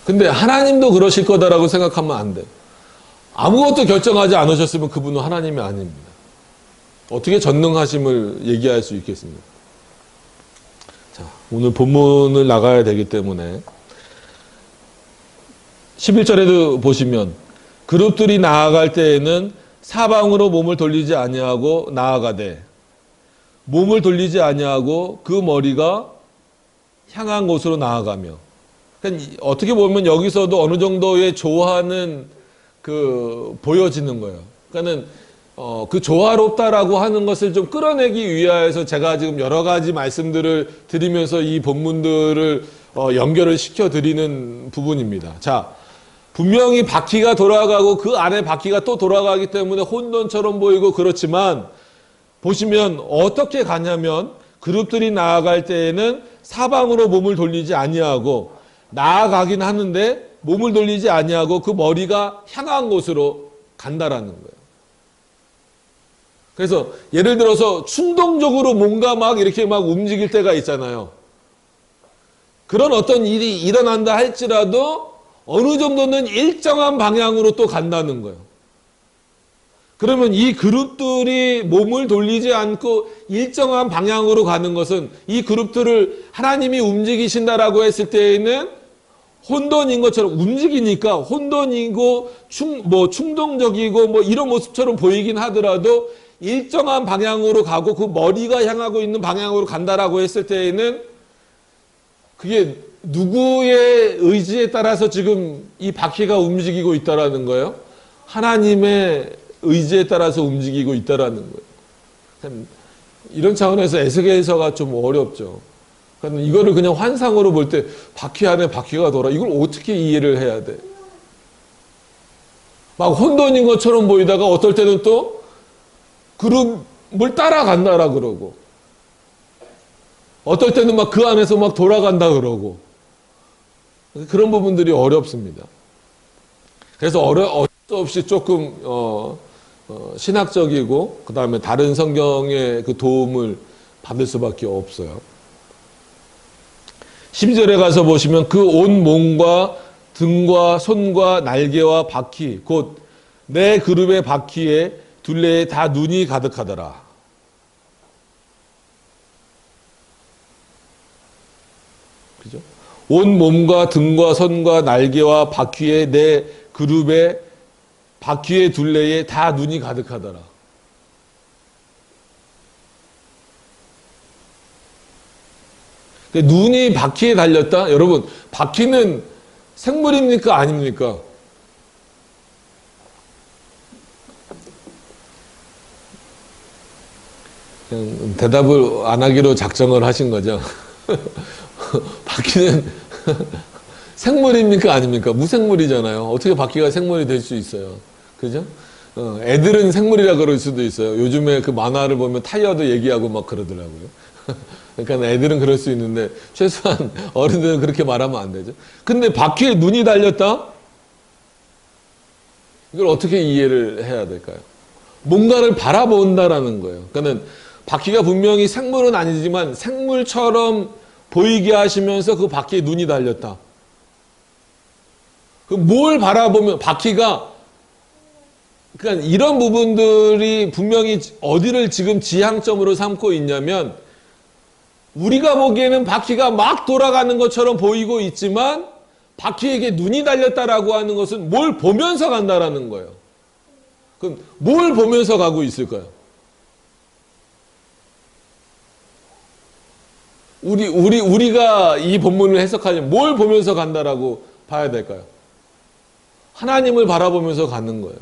근데 하나님도 그러실 거다라고 생각하면 안 돼요. 아무것도 결정하지 않으셨으면 그분은 하나님이 아닙니다. 어떻게 전능하심을 얘기할 수 있겠습니까? 자, 오늘 본문을 나가야 되기 때문에 11절에도 보시면 그룹들이 나아갈 때에는 사방으로 몸을 돌리지 아니하고 나아가되 몸을 돌리지 아니하고 그 머리가 향한 곳으로 나아가며, 그러니까 어떻게 보면 여기서도 어느 정도의 조화는 보여지는 거예요. 그러니까는 그 조화롭다라고 하는 것을 좀 끌어내기 위하여서 제가 지금 여러 가지 말씀들을 드리면서 이 본문들을 연결을 시켜 드리는 부분입니다. 자, 분명히 바퀴가 돌아가고 그 안에 바퀴가 또 돌아가기 때문에 혼돈처럼 보이고 그렇지만 보시면 어떻게 가냐면 그룹들이 나아갈 때에는 사방으로 몸을 돌리지 아니하고 나아가긴 하는데 몸을 돌리지 아니하고 그 머리가 향한 곳으로 간다라는 거예요. 그래서 예를 들어서 충동적으로 뭔가 막 이렇게 막 움직일 때가 있잖아요. 그런 어떤 일이 일어난다 할지라도 어느 정도는 일정한 방향으로 또 간다는 거예요. 그러면 이 그룹들이 몸을 돌리지 않고 일정한 방향으로 가는 것은 이 그룹들을 하나님이 움직이신다라고 했을 때에는 혼돈인 것처럼 움직이니까 혼돈이고 충동적이고 뭐 이런 모습처럼 보이긴 하더라도 일정한 방향으로 가고 그 머리가 향하고 있는 방향으로 간다라고 했을 때에는 그게 누구의 의지에 따라서 지금 이 바퀴가 움직이고 있다라는 거예요? 하나님의 의지에 따라서 움직이고 있다라는 거예요. 이런 차원에서 에스겔서가 좀 어렵죠. 그러니까 이거를 그냥 환상으로 볼 때 바퀴 안에 바퀴가 돌아. 이걸 어떻게 이해를 해야 돼? 막 혼돈인 것처럼 보이다가 어떨 때는 또 그룹을 따라간다라 그러고 어떨 때는 막 그 안에서 막 돌아간다 그러고 그런 부분들이 어렵습니다. 그래서 어쩔 수 없이 조금 신학적이고 그 다음에 다른 성경의 그 도움을 받을 수밖에 없어요. 12절에 가서 보시면 그 온 몸과 등과 손과 날개와 바퀴 곧 내 그룹의 바퀴에 둘레에 다 눈이 가득하더라. 그죠? 온 몸과 등과 손과 날개와 바퀴에 내 그룹의 바퀴의 둘레에 다 눈이 가득하더라. 눈이 바퀴에 달렸다? 여러분, 바퀴는 생물입니까? 아닙니까? 그냥 대답을 안 하기로 작정을 하신 거죠. 바퀴는 생물입니까? 아닙니까? 무생물이잖아요. 어떻게 바퀴가 생물이 될 수 있어요? 그죠? 애들은 생물이라 그럴 수도 있어요. 요즘에 그 만화를 보면 타이어도 얘기하고 막 그러더라고요. 그러니까 애들은 그럴 수 있는데 최소한 어른들은 그렇게 말하면 안 되죠. 근데 바퀴에 눈이 달렸다? 이걸 어떻게 이해를 해야 될까요? 뭔가를 바라본다라는 거예요. 그러니까 바퀴가 분명히 생물은 아니지만 생물처럼 보이게 하시면서 그 바퀴에 눈이 달렸다. 뭘 바라보면 바퀴가 그러니까 이런 부분들이 분명히 어디를 지금 지향점으로 삼고 있냐면 우리가 보기에는 바퀴가 막 돌아가는 것처럼 보이고 있지만 바퀴에게 눈이 달렸다라고 하는 것은 뭘 보면서 간다라는 거예요. 그럼 뭘 보면서 가고 있을까요? 우리가 이 본문을 해석하려면 뭘 보면서 간다라고 봐야 될까요? 하나님을 바라보면서 가는 거예요.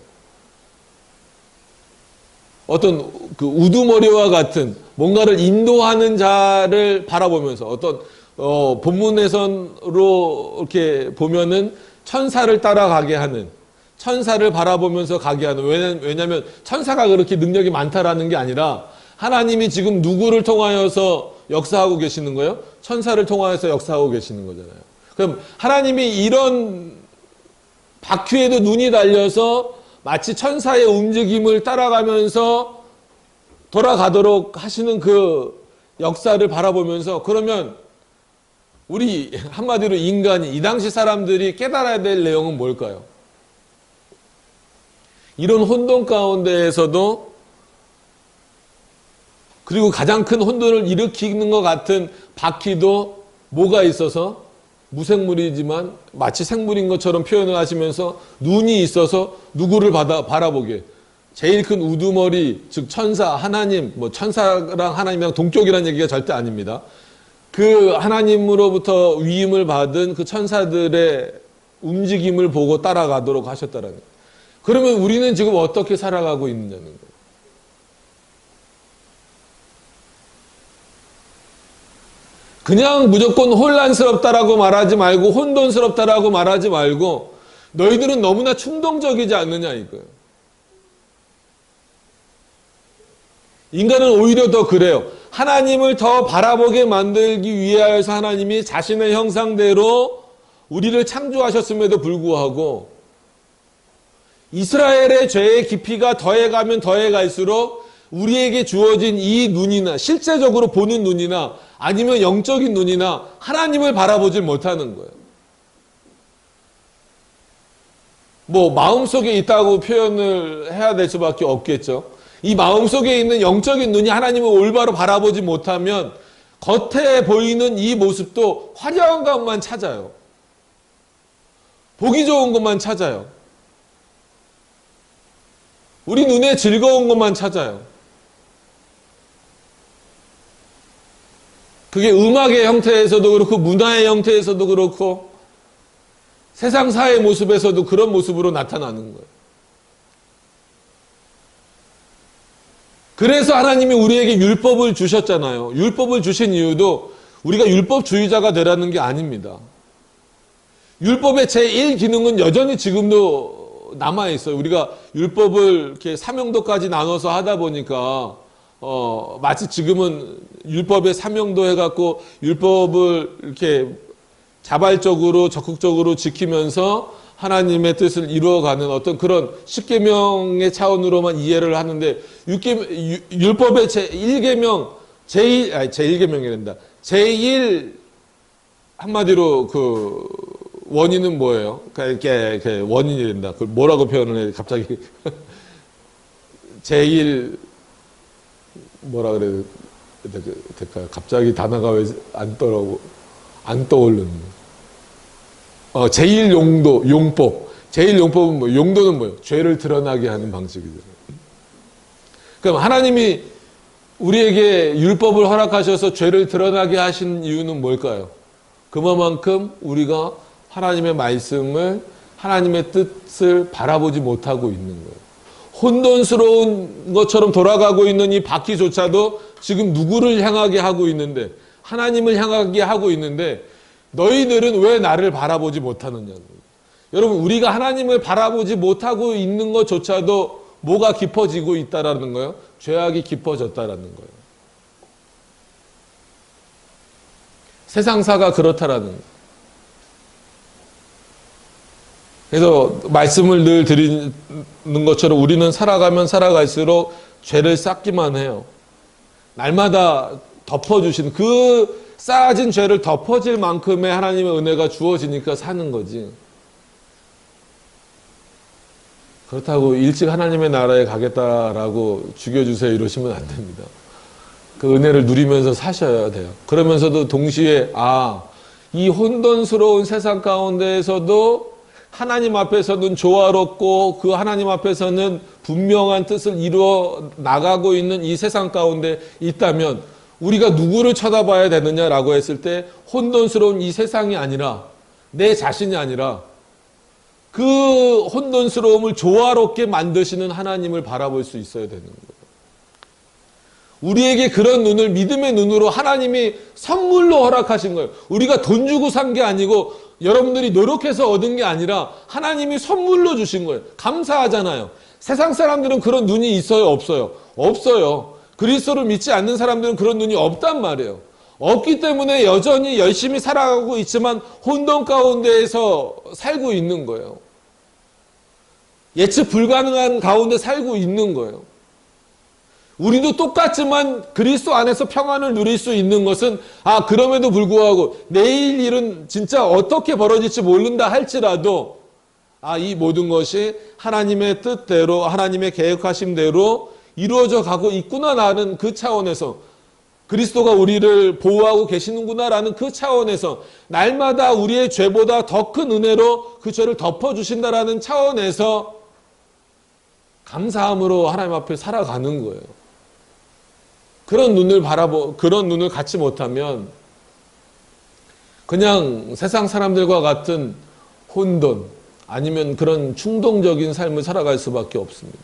어떤 그 우두머리와 같은 뭔가를 인도하는 자를 바라보면서 어떤 본문에서로 이렇게 보면은 천사를 따라가게 하는 천사를 바라보면서 가게 하는 왜냐하면 천사가 그렇게 능력이 많다라는 게 아니라 하나님이 지금 누구를 통하여서 역사하고 계시는 거예요? 천사를 통하여서 역사하고 계시는 거잖아요. 그럼 하나님이 이런 바퀴에도 눈이 달려서 마치 천사의 움직임을 따라가면서 돌아가도록 하시는 그 역사를 바라보면서 그러면 우리 한마디로 인간이 이 당시 사람들이 깨달아야 될 내용은 뭘까요? 이런 혼돈 가운데에서도 그리고 가장 큰 혼돈을 일으키는 것 같은 바퀴도 뭐가 있어서 무생물이지만 마치 생물인 것처럼 표현을 하시면서 눈이 있어서 누구를 바라보게 제일 큰 우두머리 즉 천사 하나님 뭐 천사랑 하나님이랑 동격이라는 얘기가 절대 아닙니다. 그 하나님으로부터 위임을 받은 그 천사들의 움직임을 보고 따라가도록 하셨다라는 거예요. 그러면 우리는 지금 어떻게 살아가고 있느냐는 거예요. 그냥 무조건 혼란스럽다라고 말하지 말고 혼돈스럽다라고 말하지 말고 너희들은 너무나 충동적이지 않느냐 이거예요. 인간은 오히려 더 그래요. 하나님을 더 바라보게 만들기 위하여서 하나님이 자신의 형상대로 우리를 창조하셨음에도 불구하고 이스라엘의 죄의 깊이가 더해가면 더해갈수록 우리에게 주어진 이 눈이나 실제적으로 보는 눈이나 아니면 영적인 눈이나 하나님을 바라보질 못하는 거예요. 뭐 마음속에 있다고 표현을 해야 될 수밖에 없겠죠. 이 마음속에 있는 영적인 눈이 하나님을 올바로 바라보지 못하면 겉에 보이는 이 모습도 화려한 것만 찾아요. 보기 좋은 것만 찾아요. 우리 눈에 즐거운 것만 찾아요. 그게 음악의 형태에서도 그렇고 문화의 형태에서도 그렇고 세상 사회 모습에서도 그런 모습으로 나타나는 거예요. 그래서 하나님이 우리에게 율법을 주셨잖아요. 율법을 주신 이유도 우리가 율법주의자가 되라는 게 아닙니다. 율법의 제1기능은 여전히 지금도 남아있어요. 우리가 율법을 이렇게 사명도까지 나눠서 하다 보니까 마치 지금은 율법의 사명도 해갖고 율법을 이렇게 자발적으로 적극적으로 지키면서 하나님의 뜻을 이루어가는 어떤 그런 십계명의 차원으로만 이해를 하는데 율법의 제1계명 제1계명이란다. 제1 한마디로 그 원인은 뭐예요? 이렇게 원인이 된다. 그걸 뭐라고 표현을 해? 갑자기 제1 뭐라 그래야 될까요? 갑자기 단어가 왜 안 떠오르는 제1용도, 용법. 제1용법은 뭐, 용도는 뭐예요? 죄를 드러나게 하는 방식이잖아요. 그럼 하나님이 우리에게 율법을 허락하셔서 죄를 드러나게 하신 이유는 뭘까요? 그만큼 우리가 하나님의 말씀을, 하나님의 뜻을 바라보지 못하고 있는 거예요. 혼돈스러운 것처럼 돌아가고 있는 이 바퀴조차도 지금 누구를 향하게 하고 있는데, 하나님을 향하게 하고 있는데, 너희들은 왜 나를 바라보지 못하느냐는 거예요. 여러분, 우리가 하나님을 바라보지 못하고 있는 것조차도 뭐가 깊어지고 있다라는 거예요? 죄악이 깊어졌다라는 거예요. 세상사가 그렇다라는 거예요. 그래서 말씀을 늘 드리는 것처럼 우리는 살아가면 살아갈수록 죄를 쌓기만 해요. 날마다 덮어주신 그 쌓아진 죄를 덮어질 만큼의 하나님의 은혜가 주어지니까 사는 거지. 그렇다고 일찍 하나님의 나라에 가겠다라고 죽여주세요 이러시면 안 됩니다. 그 은혜를 누리면서 사셔야 돼요. 그러면서도 동시에 이 혼돈스러운 세상 가운데에서도 하나님 앞에서는 조화롭고 그 하나님 앞에서는 분명한 뜻을 이루어 나가고 있는 이 세상 가운데 있다면 우리가 누구를 쳐다봐야 되느냐라고 했을 때 혼돈스러운 이 세상이 아니라 내 자신이 아니라 그 혼돈스러움을 조화롭게 만드시는 하나님을 바라볼 수 있어야 되는 거예요. 우리에게 그런 눈을 믿음의 눈으로 하나님이 선물로 허락하신 거예요. 우리가 돈 주고 산 게 아니고 여러분들이 노력해서 얻은 게 아니라 하나님이 선물로 주신 거예요. 감사하잖아요. 세상 사람들은 그런 눈이 있어요? 없어요? 없어요. 그리스도를 믿지 않는 사람들은 그런 눈이 없단 말이에요. 없기 때문에 여전히 열심히 살아가고 있지만 혼돈 가운데에서 살고 있는 거예요. 예측 불가능한 가운데 살고 있는 거예요. 우리도 똑같지만 그리스도 안에서 평안을 누릴 수 있는 것은 그럼에도 불구하고 내일 일은 진짜 어떻게 벌어질지 모른다 할지라도 이 모든 것이 하나님의 뜻대로 하나님의 계획하심대로 이루어져 가고 있구나라는 그 차원에서 그리스도가 우리를 보호하고 계시는구나라는 그 차원에서 날마다 우리의 죄보다 더 큰 은혜로 그 죄를 덮어주신다라는 차원에서 감사함으로 하나님 앞에 살아가는 거예요. 그런 눈을 갖지 못하면 그냥 세상 사람들과 같은 혼돈 아니면 그런 충동적인 삶을 살아갈 수밖에 없습니다.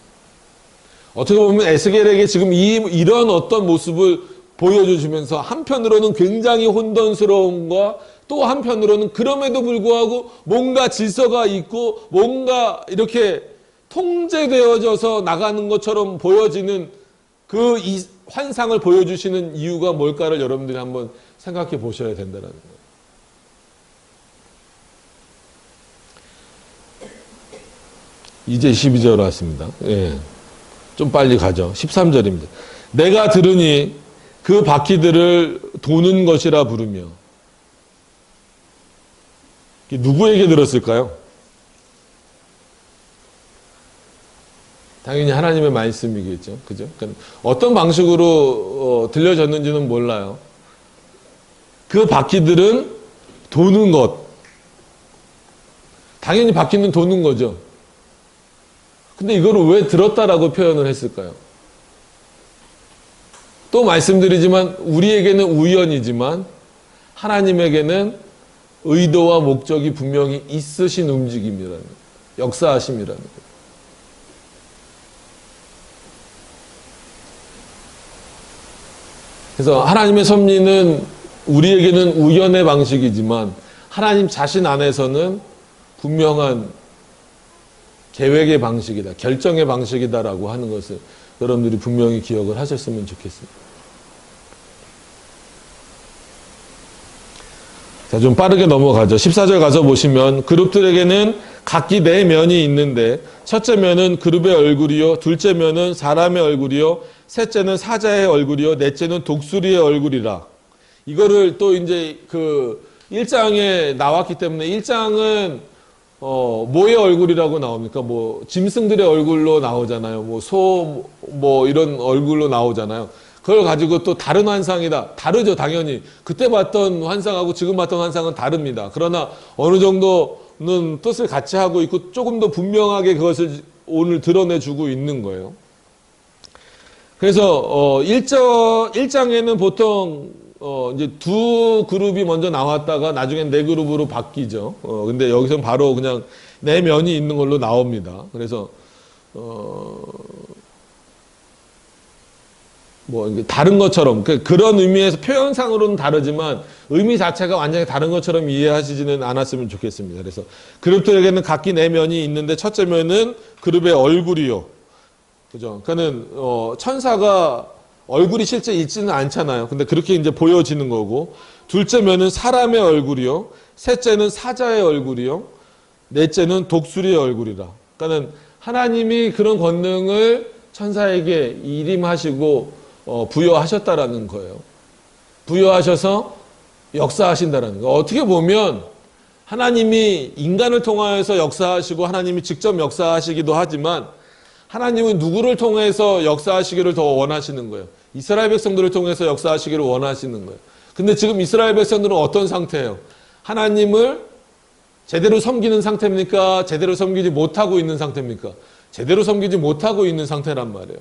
어떻게 보면 에스겔에게 지금 이런 어떤 모습을 보여주시면서 한편으로는 굉장히 혼돈스러움과 또 한편으로는 그럼에도 불구하고 뭔가 질서가 있고 뭔가 이렇게 통제되어져서 나가는 것처럼 보여지는 그 환상을 보여주시는 이유가 뭘까를 여러분들이 한번 생각해 보셔야 된다는 거예요. 이제 12절 왔습니다. 좀 빨리 가죠. 13절입니다. 내가 들으니 그 바퀴들을 도는 것이라 부르며. 누구에게 들었을까요? 당연히 하나님의 말씀이겠죠. 그죠? 그러니까 어떤 방식으로 들려졌는지는 몰라요. 그 바퀴들은 도는 것. 당연히 바퀴는 도는 거죠. 근데 이거를 왜 들었다라고 표현을 했을까요? 또 말씀드리지만 우리에게는 우연이지만 하나님에게는 의도와 목적이 분명히 있으신 움직임이라는 거예요. 역사하심이라는 거예요. 그래서 하나님의 섭리는 우리에게는 우연의 방식이지만 하나님 자신 안에서는 분명한 계획의 방식이다, 결정의 방식이다라고 하는 것을 여러분들이 분명히 기억을 하셨으면 좋겠습니다. 자, 좀 빠르게 넘어가죠. 14절 가서 보시면 그룹들에게는 각기 네 면이 있는데 첫째 면은 그룹의 얼굴이요, 둘째 면은 사람의 얼굴이요, 셋째는 사자의 얼굴이요, 넷째는 독수리의 얼굴이라. 이거를 또 이제 그 1장에 나왔기 때문에 1장은 뭐의 얼굴이라고 나옵니까? 뭐 짐승들의 얼굴로 나오잖아요. 뭐 소, 뭐 이런 얼굴로 나오잖아요. 그걸 가지고 또 다른 환상이다. 다르죠, 당연히. 그때 봤던 환상하고 지금 봤던 환상은 다릅니다. 그러나 어느 정도는 뜻을 같이 하고 있고 조금 더 분명하게 그것을 오늘 드러내주고 있는 거예요. 그래서 1장에는 보통 이제 두 그룹이 먼저 나왔다가 나중엔 네 그룹으로 바뀌죠. 근데 여기서는 바로 그냥 네 면이 있는 걸로 나옵니다. 그래서 뭐 다른 것처럼 그런 의미에서 표현상으로는 다르지만 의미 자체가 완전히 다른 것처럼 이해하시지는 않았으면 좋겠습니다. 그래서 그룹들에게는 각기 네 면이 있는데 첫째 면은 그룹의 얼굴이요. 그죠? 그러니까는 천사가 얼굴이 실제 있지는 않잖아요. 근데 그렇게 이제 보여지는 거고, 둘째 면은 사람의 얼굴이요, 셋째는 사자의 얼굴이요, 넷째는 독수리의 얼굴이라. 그러니까는 하나님이 그런 권능을 천사에게 일임하시고 부여하셨다라는 거예요. 부여하셔서 역사하신다라는 거예요. 어떻게 보면 하나님이 인간을 통하여서 역사하시고 하나님이 직접 역사하시기도 하지만 하나님은 누구를 통해서 역사하시기를 더 원하시는 거예요. 이스라엘 백성들을 통해서 역사하시기를 원하시는 거예요. 근데 지금 이스라엘 백성들은 어떤 상태예요? 하나님을 제대로 섬기는 상태입니까? 제대로 섬기지 못하고 있는 상태입니까? 제대로 섬기지 못하고 있는 상태란 말이에요.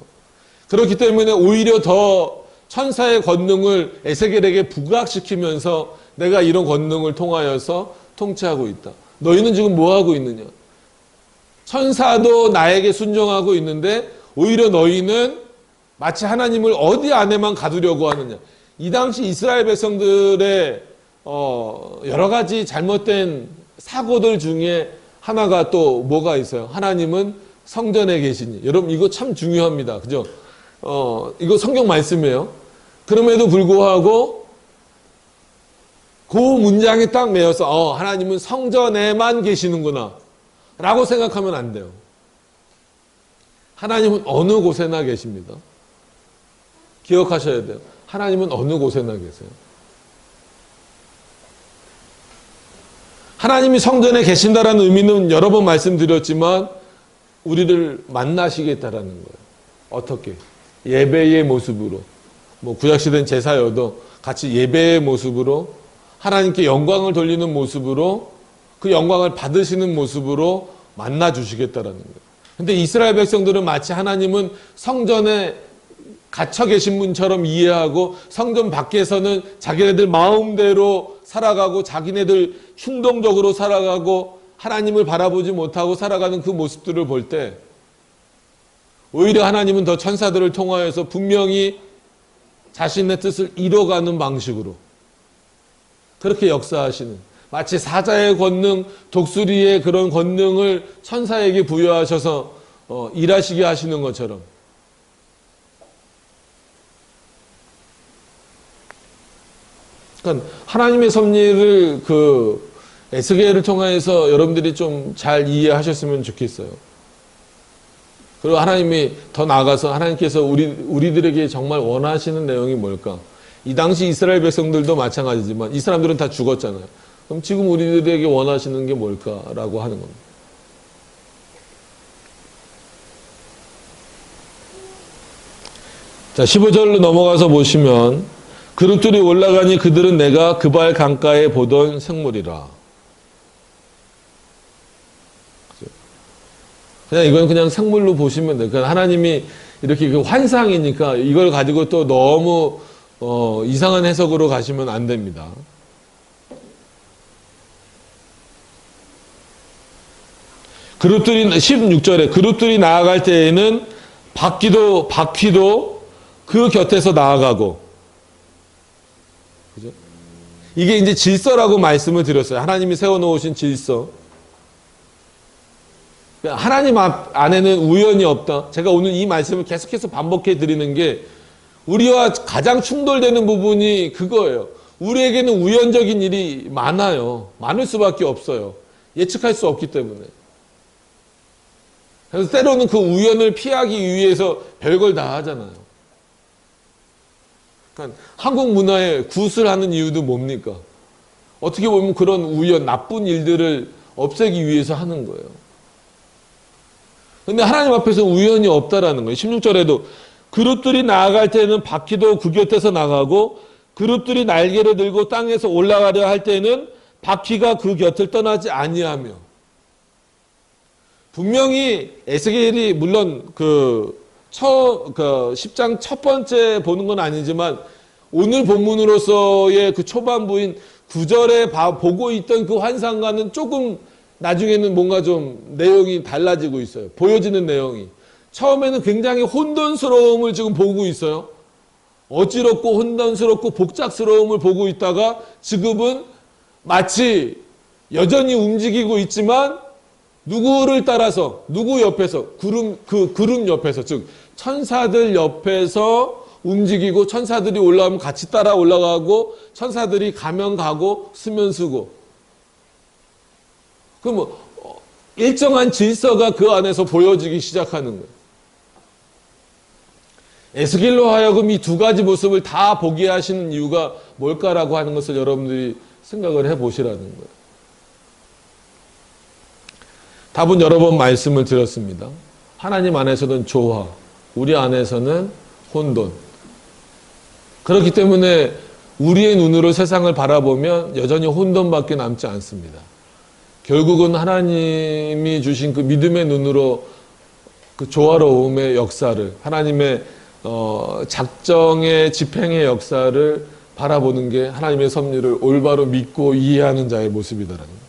그렇기 때문에 오히려 더 천사의 권능을 에스겔에게 부각시키면서 내가 이런 권능을 통하여서 통치하고 있다. 너희는 지금 뭐 하고 있느냐? 천사도 나에게 순종하고 있는데 오히려 너희는 마치 하나님을 어디 안에만 가두려고 하느냐. 이 당시 이스라엘 백성들의 여러 가지 잘못된 사고들 중에 하나가 또 뭐가 있어요? 하나님은 성전에 계시니. 여러분 이거 참 중요합니다. 그죠? 이거 성경 말씀이에요. 그럼에도 불구하고 그 문장이 딱 매여서 하나님은 성전에만 계시는구나 라고 생각하면 안 돼요. 하나님은 어느 곳에나 계십니다. 기억하셔야 돼요. 하나님은 어느 곳에나 계세요. 하나님이 성전에 계신다라는 의미는 여러 번 말씀드렸지만 우리를 만나시겠다라는 거예요. 어떻게? 예배의 모습으로. 뭐 구약시대는 제사여도 같이 예배의 모습으로 하나님께 영광을 돌리는 모습으로 그 영광을 받으시는 모습으로 만나 주시겠다라는 거예요. 근데 이스라엘 백성들은 마치 하나님은 성전에 갇혀 계신 분처럼 이해하고 성전 밖에서는 자기네들 마음대로 살아가고 자기네들 충동적으로 살아가고 하나님을 바라보지 못하고 살아가는 그 모습들을 볼 때 오히려 하나님은 더 천사들을 통하여서 분명히 자신의 뜻을 이뤄가는 방식으로 그렇게 역사하시는, 마치 사자의 권능, 독수리의 그런 권능을 천사에게 부여하셔서 일하시게 하시는 것처럼 그러니까 하나님의 섭리를 그 에스겔을 통해서 여러분들이 좀 잘 이해하셨으면 좋겠어요. 그리고 하나님이 더 나아가서 하나님께서 우리들에게 정말 원하시는 내용이 뭘까? 이 당시 이스라엘 백성들도 마찬가지지만 이 사람들은 다 죽었잖아요. 그럼 지금 우리들에게 원하시는 게 뭘까라고 하는 겁니다. 자, 15절로 넘어가서 보시면 그룹들이 올라가니 그들은 내가 그발 강가에 보던 생물이라. 그냥 이건 그냥 생물로 보시면 돼요. 그러니까 하나님이 이렇게 그 환상이니까 이걸 가지고 또 너무 이상한 해석으로 가시면 안 됩니다. 그룹들이 16절에 그룹들이 나아갈 때에는 바퀴도 그 곁에서 나아가고, 그죠? 이게 이제 질서라고 말씀을 드렸어요. 하나님이 세워놓으신 질서. 하나님 안에는 우연이 없다. 제가 오늘 이 말씀을 계속해서 반복해 드리는 게 우리와 가장 충돌되는 부분이 그거예요. 우리에게는 우연적인 일이 많아요. 많을 수밖에 없어요. 예측할 수 없기 때문에. 그래서 때로는 그 우연을 피하기 위해서 별걸 다 하잖아요. 그러니까 한국 문화에 굿을 하는 이유도 뭡니까? 어떻게 보면 그런 우연, 나쁜 일들을 없애기 위해서 하는 거예요. 근데 하나님 앞에서 우연이 없다라는 거예요. 16절에도 그룹들이 나아갈 때는 바퀴도 그 곁에서 나가고 그룹들이 날개를 들고 땅에서 올라가려 할 때는 바퀴가 그 곁을 떠나지 아니하며. 분명히 에스겔이 물론 그 10장 첫 번째 보는 건 아니지만 오늘 본문으로서의 그 초반부인 9절에 보고 있던 그 환상과는 조금 나중에는 뭔가 좀 내용이 달라지고 있어요. 보여지는 내용이. 처음에는 굉장히 혼돈스러움을 지금 보고 있어요. 어지럽고 혼돈스럽고 복잡스러움을 보고 있다가 지금은 마치 여전히 움직이고 있지만 누구를 따라서, 누구 옆에서, 그룹 옆에서, 즉 천사들 옆에서 움직이고 천사들이 올라오면 같이 따라 올라가고 천사들이 가면 가고 쓰면 쓰고. 그럼 일정한 질서가 그 안에서 보여지기 시작하는 거예요. 에스겔로 하여금 이 두 가지 모습을 다 보게 하시는 이유가 뭘까라고 하는 것을 여러분들이 생각을 해보시라는 거예요. 답은 여러 번 말씀을 드렸습니다. 하나님 안에서는 조화, 우리 안에서는 혼돈. 그렇기 때문에 우리의 눈으로 세상을 바라보면 여전히 혼돈밖에 남지 않습니다. 결국은 하나님이 주신 그 믿음의 눈으로 그 조화로움의 역사를, 하나님의 작정의 집행의 역사를 바라보는 게 하나님의 섭리를 올바로 믿고 이해하는 자의 모습이다라는 거예요.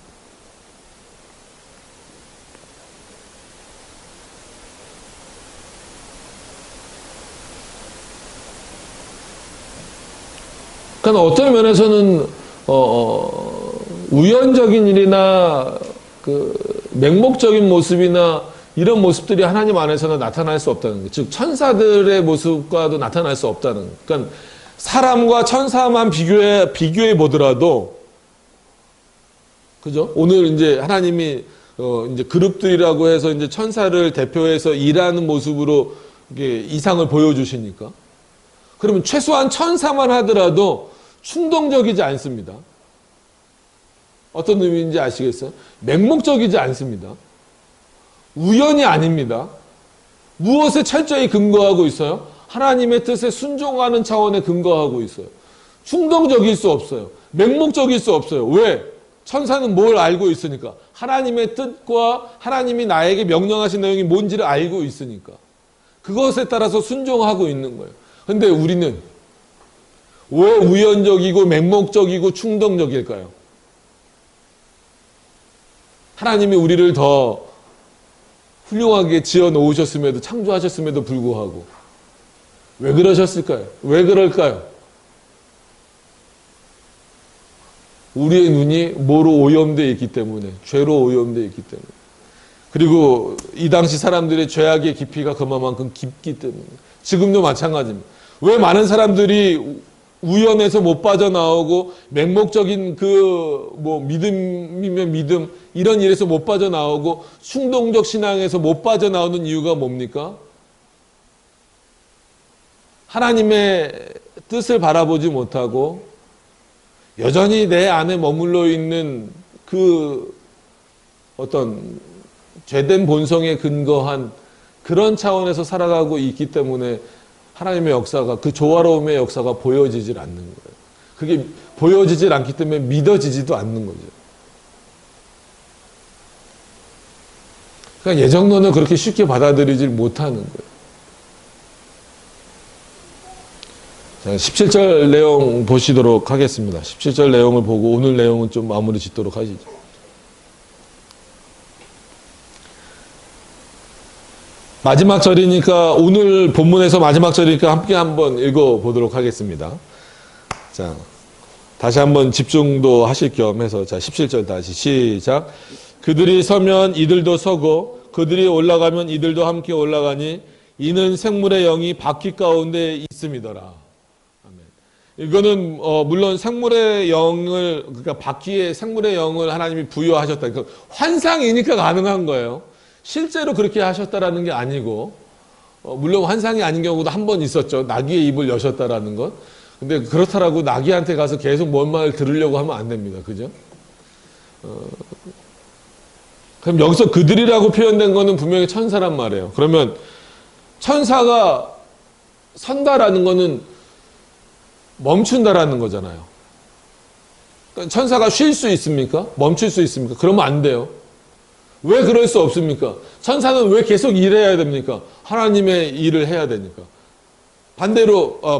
그러니까 어떤 면에서는 우연적인 일이나 그 맹목적인 모습이나 이런 모습들이 하나님 안에서는 나타날 수 없다는 거예요. 즉 천사들의 모습과도 나타날 수 없다는 거예요. 그러니까 사람과 천사만 비교해 보더라도, 그죠? 오늘 이제 하나님이 이제 그룹들이라고 해서 이제 천사를 대표해서 일하는 모습으로 이게 이상을 보여주시니까, 그러면 최소한 천사만 하더라도 충동적이지 않습니다. 어떤 의미인지 아시겠어요? 맹목적이지 않습니다. 우연이 아닙니다. 무엇에 철저히 근거하고 있어요? 하나님의 뜻에 순종하는 차원에 근거하고 있어요. 충동적일 수 없어요. 맹목적일 수 없어요. 왜? 천사는 뭘 알고 있으니까. 하나님의 뜻과 하나님이 나에게 명령하신 내용이 뭔지를 알고 있으니까. 그것에 따라서 순종하고 있는 거예요. 근데 우리는 왜 우연적이고 맹목적이고 충동적일까요? 하나님이 우리를 더 훌륭하게 지어 놓으셨음에도, 창조하셨음에도 불구하고 왜 그러셨을까요? 왜 그럴까요? 우리의 눈이 뭐로 오염되어 있기 때문에, 죄로 오염되어 있기 때문에, 그리고 이 당시 사람들의 죄악의 깊이가 그만큼 깊기 때문에, 지금도 마찬가지입니다. 왜 많은 사람들이 우연에서 못 빠져나오고 맹목적인 믿음이면 믿음 이런 일에서 못 빠져나오고 충동적 신앙에서 못 빠져나오는 이유가 뭡니까? 하나님의 뜻을 바라보지 못하고 여전히 내 안에 머물러 있는 그 어떤 죄된 본성에 근거한 그런 차원에서 살아가고 있기 때문에 하나님의 역사가, 그 조화로움의 역사가 보여지질 않는 거예요. 그게 보여지질 않기 때문에 믿어지지도 않는 거죠. 그러니까 예정론을 그렇게 쉽게 받아들이질 못하는 거예요. 자, 17절 내용 보시도록 하겠습니다. 17절 내용을 보고 오늘 내용은 좀 마무리 짓도록 하시죠. 마지막 절이니까, 오늘 본문에서 마지막 절이니까 함께 한번 읽어보도록 하겠습니다. 자, 다시 한번 집중도 하실 겸 해서, 자, 17절 다시 시작. 그들이 서면 이들도 서고 그들이 올라가면 이들도 함께 올라가니 이는 생물의 영이 바퀴 가운데 있음이더라. 아멘. 이거는 물론 생물의 영을, 그러니까 바퀴에 생물의 영을 하나님이 부여하셨다. 그러니까 환상이니까 가능한 거예요. 실제로 그렇게 하셨다라는 게 아니고, 물론 환상이 아닌 경우도 한 번 있었죠. 나귀의 입을 여셨다라는 것. 근데 그렇다라고 나귀한테 가서 계속 뭔 말을 들으려고 하면 안 됩니다. 그죠? 그럼 여기서 그들이라고 표현된 거는 분명히 천사란 말이에요. 그러면 천사가 선다라는 거는 멈춘다라는 거잖아요. 그러니까 천사가 쉴 수 있습니까? 멈출 수 있습니까? 그러면 안 돼요. 왜 그럴 수 없습니까? 천사는 왜 계속 일해야 됩니까? 하나님의 일을 해야 되니까.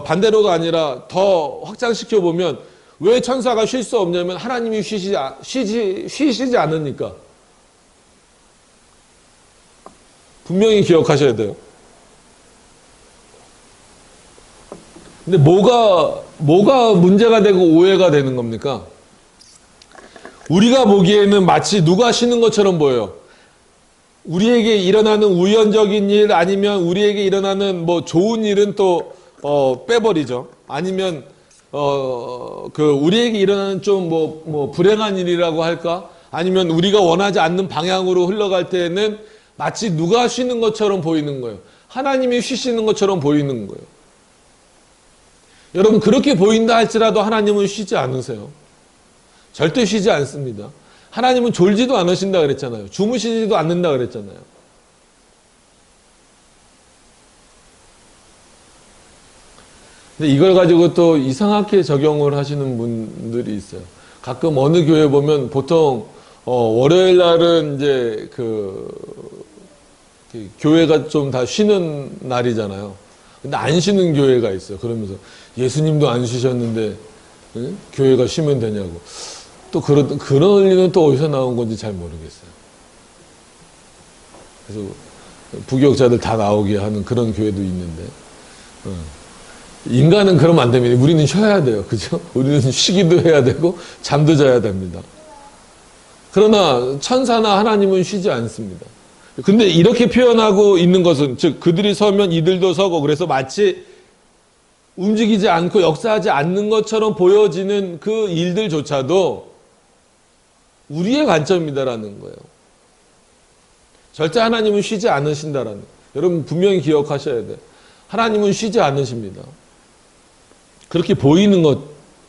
반대로가 아니라 더 확장시켜 보면 왜 천사가 쉴 수 없냐면 하나님이 쉬시지 않으니까. 분명히 기억하셔야 돼요. 근데 뭐가 문제가 되고 오해가 되는 겁니까? 우리가 보기에는 마치 누가 쉬는 것처럼 보여요. 우리에게 일어나는 우연적인 일, 아니면 우리에게 일어나는 뭐 좋은 일은 또 빼버리죠. 아니면 우리에게 일어나는 좀 뭐 불행한 일이라고 할까? 아니면 우리가 원하지 않는 방향으로 흘러갈 때에는 마치 누가 쉬는 것처럼 보이는 거예요. 하나님이 쉬시는 것처럼 보이는 거예요. 여러분, 그렇게 보인다 할지라도 하나님은 쉬지 않으세요. 절대 쉬지 않습니다. 하나님은 졸지도 않으신다 그랬잖아요. 주무시지도 않는다 그랬잖아요. 근데 이걸 가지고 또 이상하게 적용을 하시는 분들이 있어요. 가끔 어느 교회 보면 보통 월요일 날은 이제 교회가 좀 다 쉬는 날이잖아요. 근데 안 쉬는 교회가 있어요. 그러면서 예수님도 안 쉬셨는데 교회가 쉬면 되냐고. 또 그런 원리는 또 어디서 나온 건지 잘 모르겠어요. 그래서 부교육자들 다 나오게 하는 그런 교회도 있는데, 인간은 그러면 안 됩니다. 우리는 쉬어야 돼요. 그죠? 우리는 쉬기도 해야 되고 잠도 자야 됩니다. 그러나 천사나 하나님은 쉬지 않습니다. 근데 이렇게 표현하고 있는 것은, 즉 그들이 서면 이들도 서고, 그래서 마치 움직이지 않고 역사하지 않는 것처럼 보여지는 그 일들조차도 우리의 관점이다라는 거예요. 절대 하나님은 쉬지 않으신다라는 거예요. 여러분 분명히 기억하셔야 돼요. 하나님은 쉬지 않으십니다. 그렇게 보이는 것,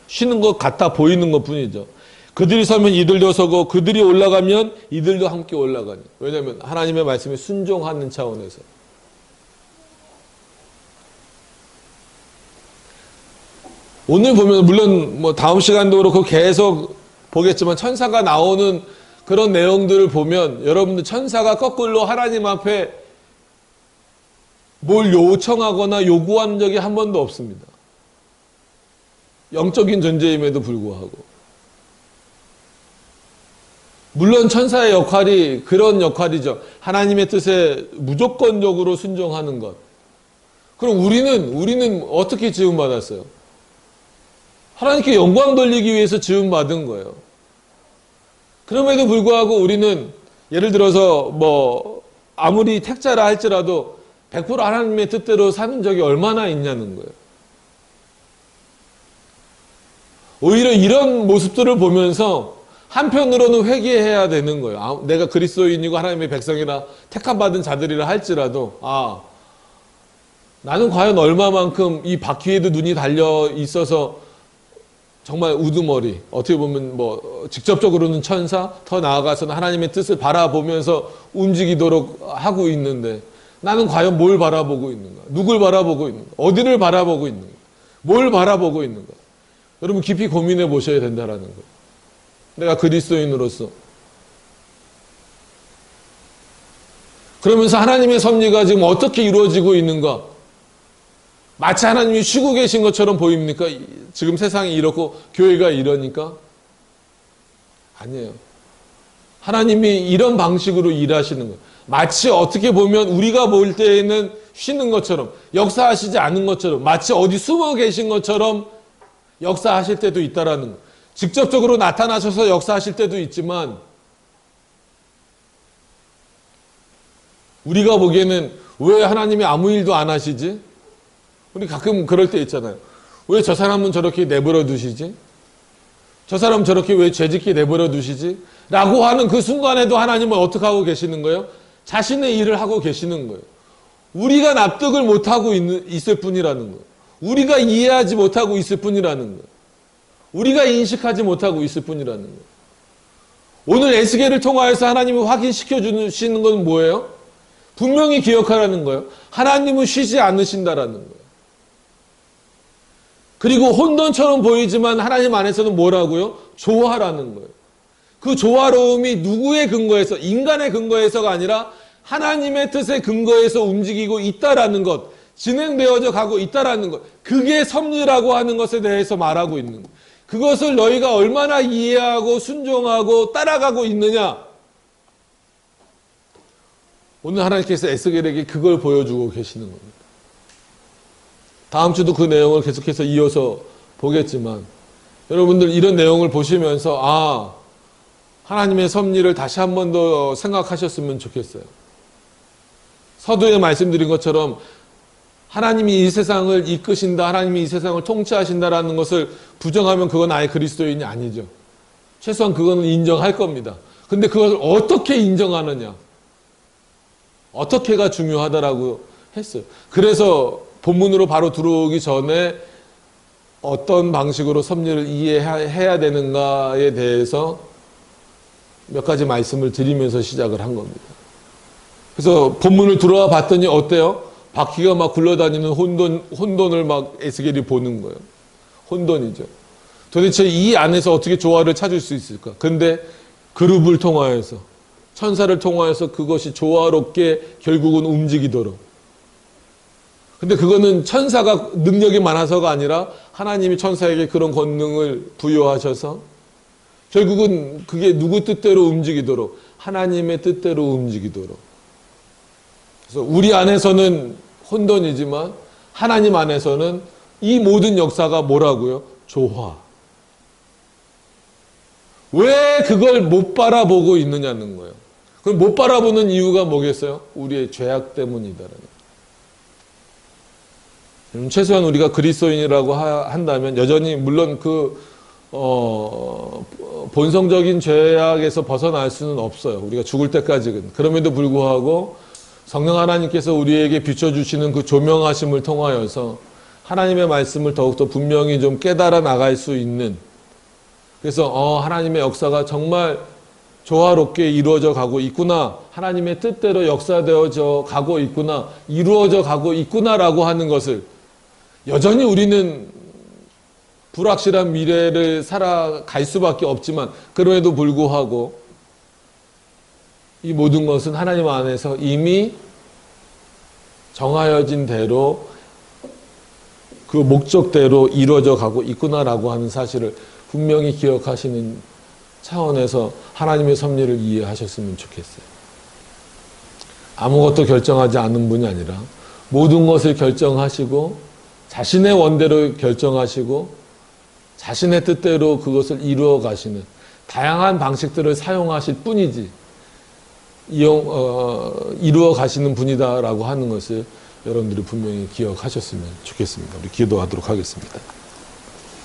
쉬는 것 같아 보이는 것 뿐이죠. 그들이 서면 이들도 서고 그들이 올라가면 이들도 함께 올라가니. 왜냐하면 하나님의 말씀에 순종하는 차원에서. 오늘 보면 물론 뭐 다음 시간도 그렇고 계속 보겠지만 천사가 나오는 그런 내용들을 보면 여러분들 천사가 거꾸로 하나님 앞에 뭘 요청하거나 요구한 적이 한 번도 없습니다. 영적인 존재임에도 불구하고. 물론 천사의 역할이 그런 역할이죠. 하나님의 뜻에 무조건적으로 순종하는 것. 그럼 우리는 어떻게 지음받았어요? 하나님께 영광 돌리기 위해서 지음받은 거예요. 그럼에도 불구하고 우리는 예를 들어서 뭐 아무리 택자라 할지라도 100% 하나님의 뜻대로 사는 적이 얼마나 있냐는 거예요. 오히려 이런 모습들을 보면서 한편으로는 회개해야 되는 거예요. 내가 그리스도인이고 하나님의 백성이라 택함받은 자들이라 할지라도 나는 과연 얼마만큼 이 바퀴에도 눈이 달려 있어서 정말 우두머리, 어떻게 보면 뭐 직접적으로는 천사, 더 나아가서는 하나님의 뜻을 바라보면서 움직이도록 하고 있는데 나는 과연 뭘 바라보고 있는가? 누굴 바라보고 있는가? 어디를 바라보고 있는가? 뭘 바라보고 있는가? 여러분 깊이 고민해 보셔야 된다라는 거예요. 내가 그리스도인으로서. 그러면서 하나님의 섭리가 지금 어떻게 이루어지고 있는가? 마치 하나님이 쉬고 계신 것처럼 보입니까? 지금 세상이 이렇고 교회가 이러니까? 아니에요. 하나님이 이런 방식으로 일하시는 거예요. 마치 어떻게 보면 우리가 볼 때에는 쉬는 것처럼, 역사하시지 않은 것처럼, 마치 어디 숨어 계신 것처럼 역사하실 때도 있다라는 거예요. 직접적으로 나타나셔서 역사하실 때도 있지만 우리가 보기에는 왜 하나님이 아무 일도 안 하시지? 우리 가끔 그럴 때 있잖아요. 왜 저 사람은 저렇게 내버려 두시지? 저 사람 저렇게 왜 죄짓게 내버려 두시지? 라고 하는 그 순간에도 하나님은 어떻게 하고 계시는 거예요? 자신의 일을 하고 계시는 거예요. 우리가 납득을 못하고 있을 뿐이라는 거예요. 우리가 이해하지 못하고 있을 뿐이라는 거예요. 우리가 인식하지 못하고 있을 뿐이라는 거예요. 오늘 에스겔을 통하여서 하나님이 확인시켜 주시는 건 뭐예요? 분명히 기억하라는 거예요. 하나님은 쉬지 않으신다라는 거예요. 그리고 혼돈처럼 보이지만 하나님 안에서는 뭐라고요? 조화라는 거예요. 그 조화로움이 누구의 근거에서, 인간의 근거에서가 아니라 하나님의 뜻의 근거에서 움직이고 있다라는 것, 진행되어져 가고 있다라는 것, 그게 섭리라고 하는 것에 대해서 말하고 있는 것. 그것을 너희가 얼마나 이해하고 순종하고 따라가고 있느냐. 오늘 하나님께서 에스겔에게 그걸 보여주고 계시는 겁니다. 다음 주도 그 내용을 계속해서 이어서 보겠지만 여러분들 이런 내용을 보시면서 하나님의 섭리를 다시 한 번 더 생각하셨으면 좋겠어요. 서두에 말씀드린 것처럼 하나님이 이 세상을 이끄신다, 하나님이 이 세상을 통치하신다라는 것을 부정하면 그건 아예 그리스도인이 아니죠. 최소한 그거는 인정할 겁니다. 근데 그것을 어떻게 인정하느냐, 어떻게가 중요하다라고 했어요. 그래서 본문으로 바로 들어오기 전에 어떤 방식으로 섭리를 이해해야 되는가에 대해서 몇 가지 말씀을 드리면서 시작을 한 겁니다. 그래서 본문을 들어와 봤더니 어때요? 바퀴가 막 굴러다니는 혼돈을 막 에스겔이 보는 거예요. 혼돈이죠. 도대체 이 안에서 어떻게 조화를 찾을 수 있을까? 근데 그룹을 통하여서, 천사를 통하여서 그것이 조화롭게 결국은 움직이도록. 근데 그거는 천사가 능력이 많아서가 아니라 하나님이 천사에게 그런 권능을 부여하셔서 결국은 그게 누구 뜻대로 움직이도록, 하나님의 뜻대로 움직이도록. 그래서 우리 안에서는 혼돈이지만 하나님 안에서는 이 모든 역사가 뭐라고요? 조화. 왜 그걸 못 바라보고 있느냐는 거예요. 그럼 못 바라보는 이유가 뭐겠어요? 우리의 죄악 때문이다라는. 최소한 우리가 그리스도인이라고 한다면 여전히 물론 본성적인 죄악에서 벗어날 수는 없어요. 우리가 죽을 때까지는. 그럼에도 불구하고 성령 하나님께서 우리에게 비춰주시는 그 조명하심을 통하여서 하나님의 말씀을 더욱더 분명히 좀 깨달아 나갈 수 있는, 그래서 하나님의 역사가 정말 조화롭게 이루어져 가고 있구나, 하나님의 뜻대로 역사되어져 가고 있구나, 이루어져 가고 있구나라고 하는 것을, 여전히 우리는 불확실한 미래를 살아갈 수밖에 없지만 그럼에도 불구하고 이 모든 것은 하나님 안에서 이미 정하여진 대로 그 목적대로 이루어져 가고 있구나라고 하는 사실을 분명히 기억하시는 차원에서 하나님의 섭리를 이해하셨으면 좋겠어요. 아무것도 결정하지 않은 분이 아니라 모든 것을 결정하시고 자신의 원대로 결정하시고 자신의 뜻대로 그것을 이루어 가시는 다양한 방식들을 사용하실 뿐이지 이루어 가시는 분이다라고 하는 것을 여러분들이 분명히 기억하셨으면 좋겠습니다. 우리 기도하도록 하겠습니다.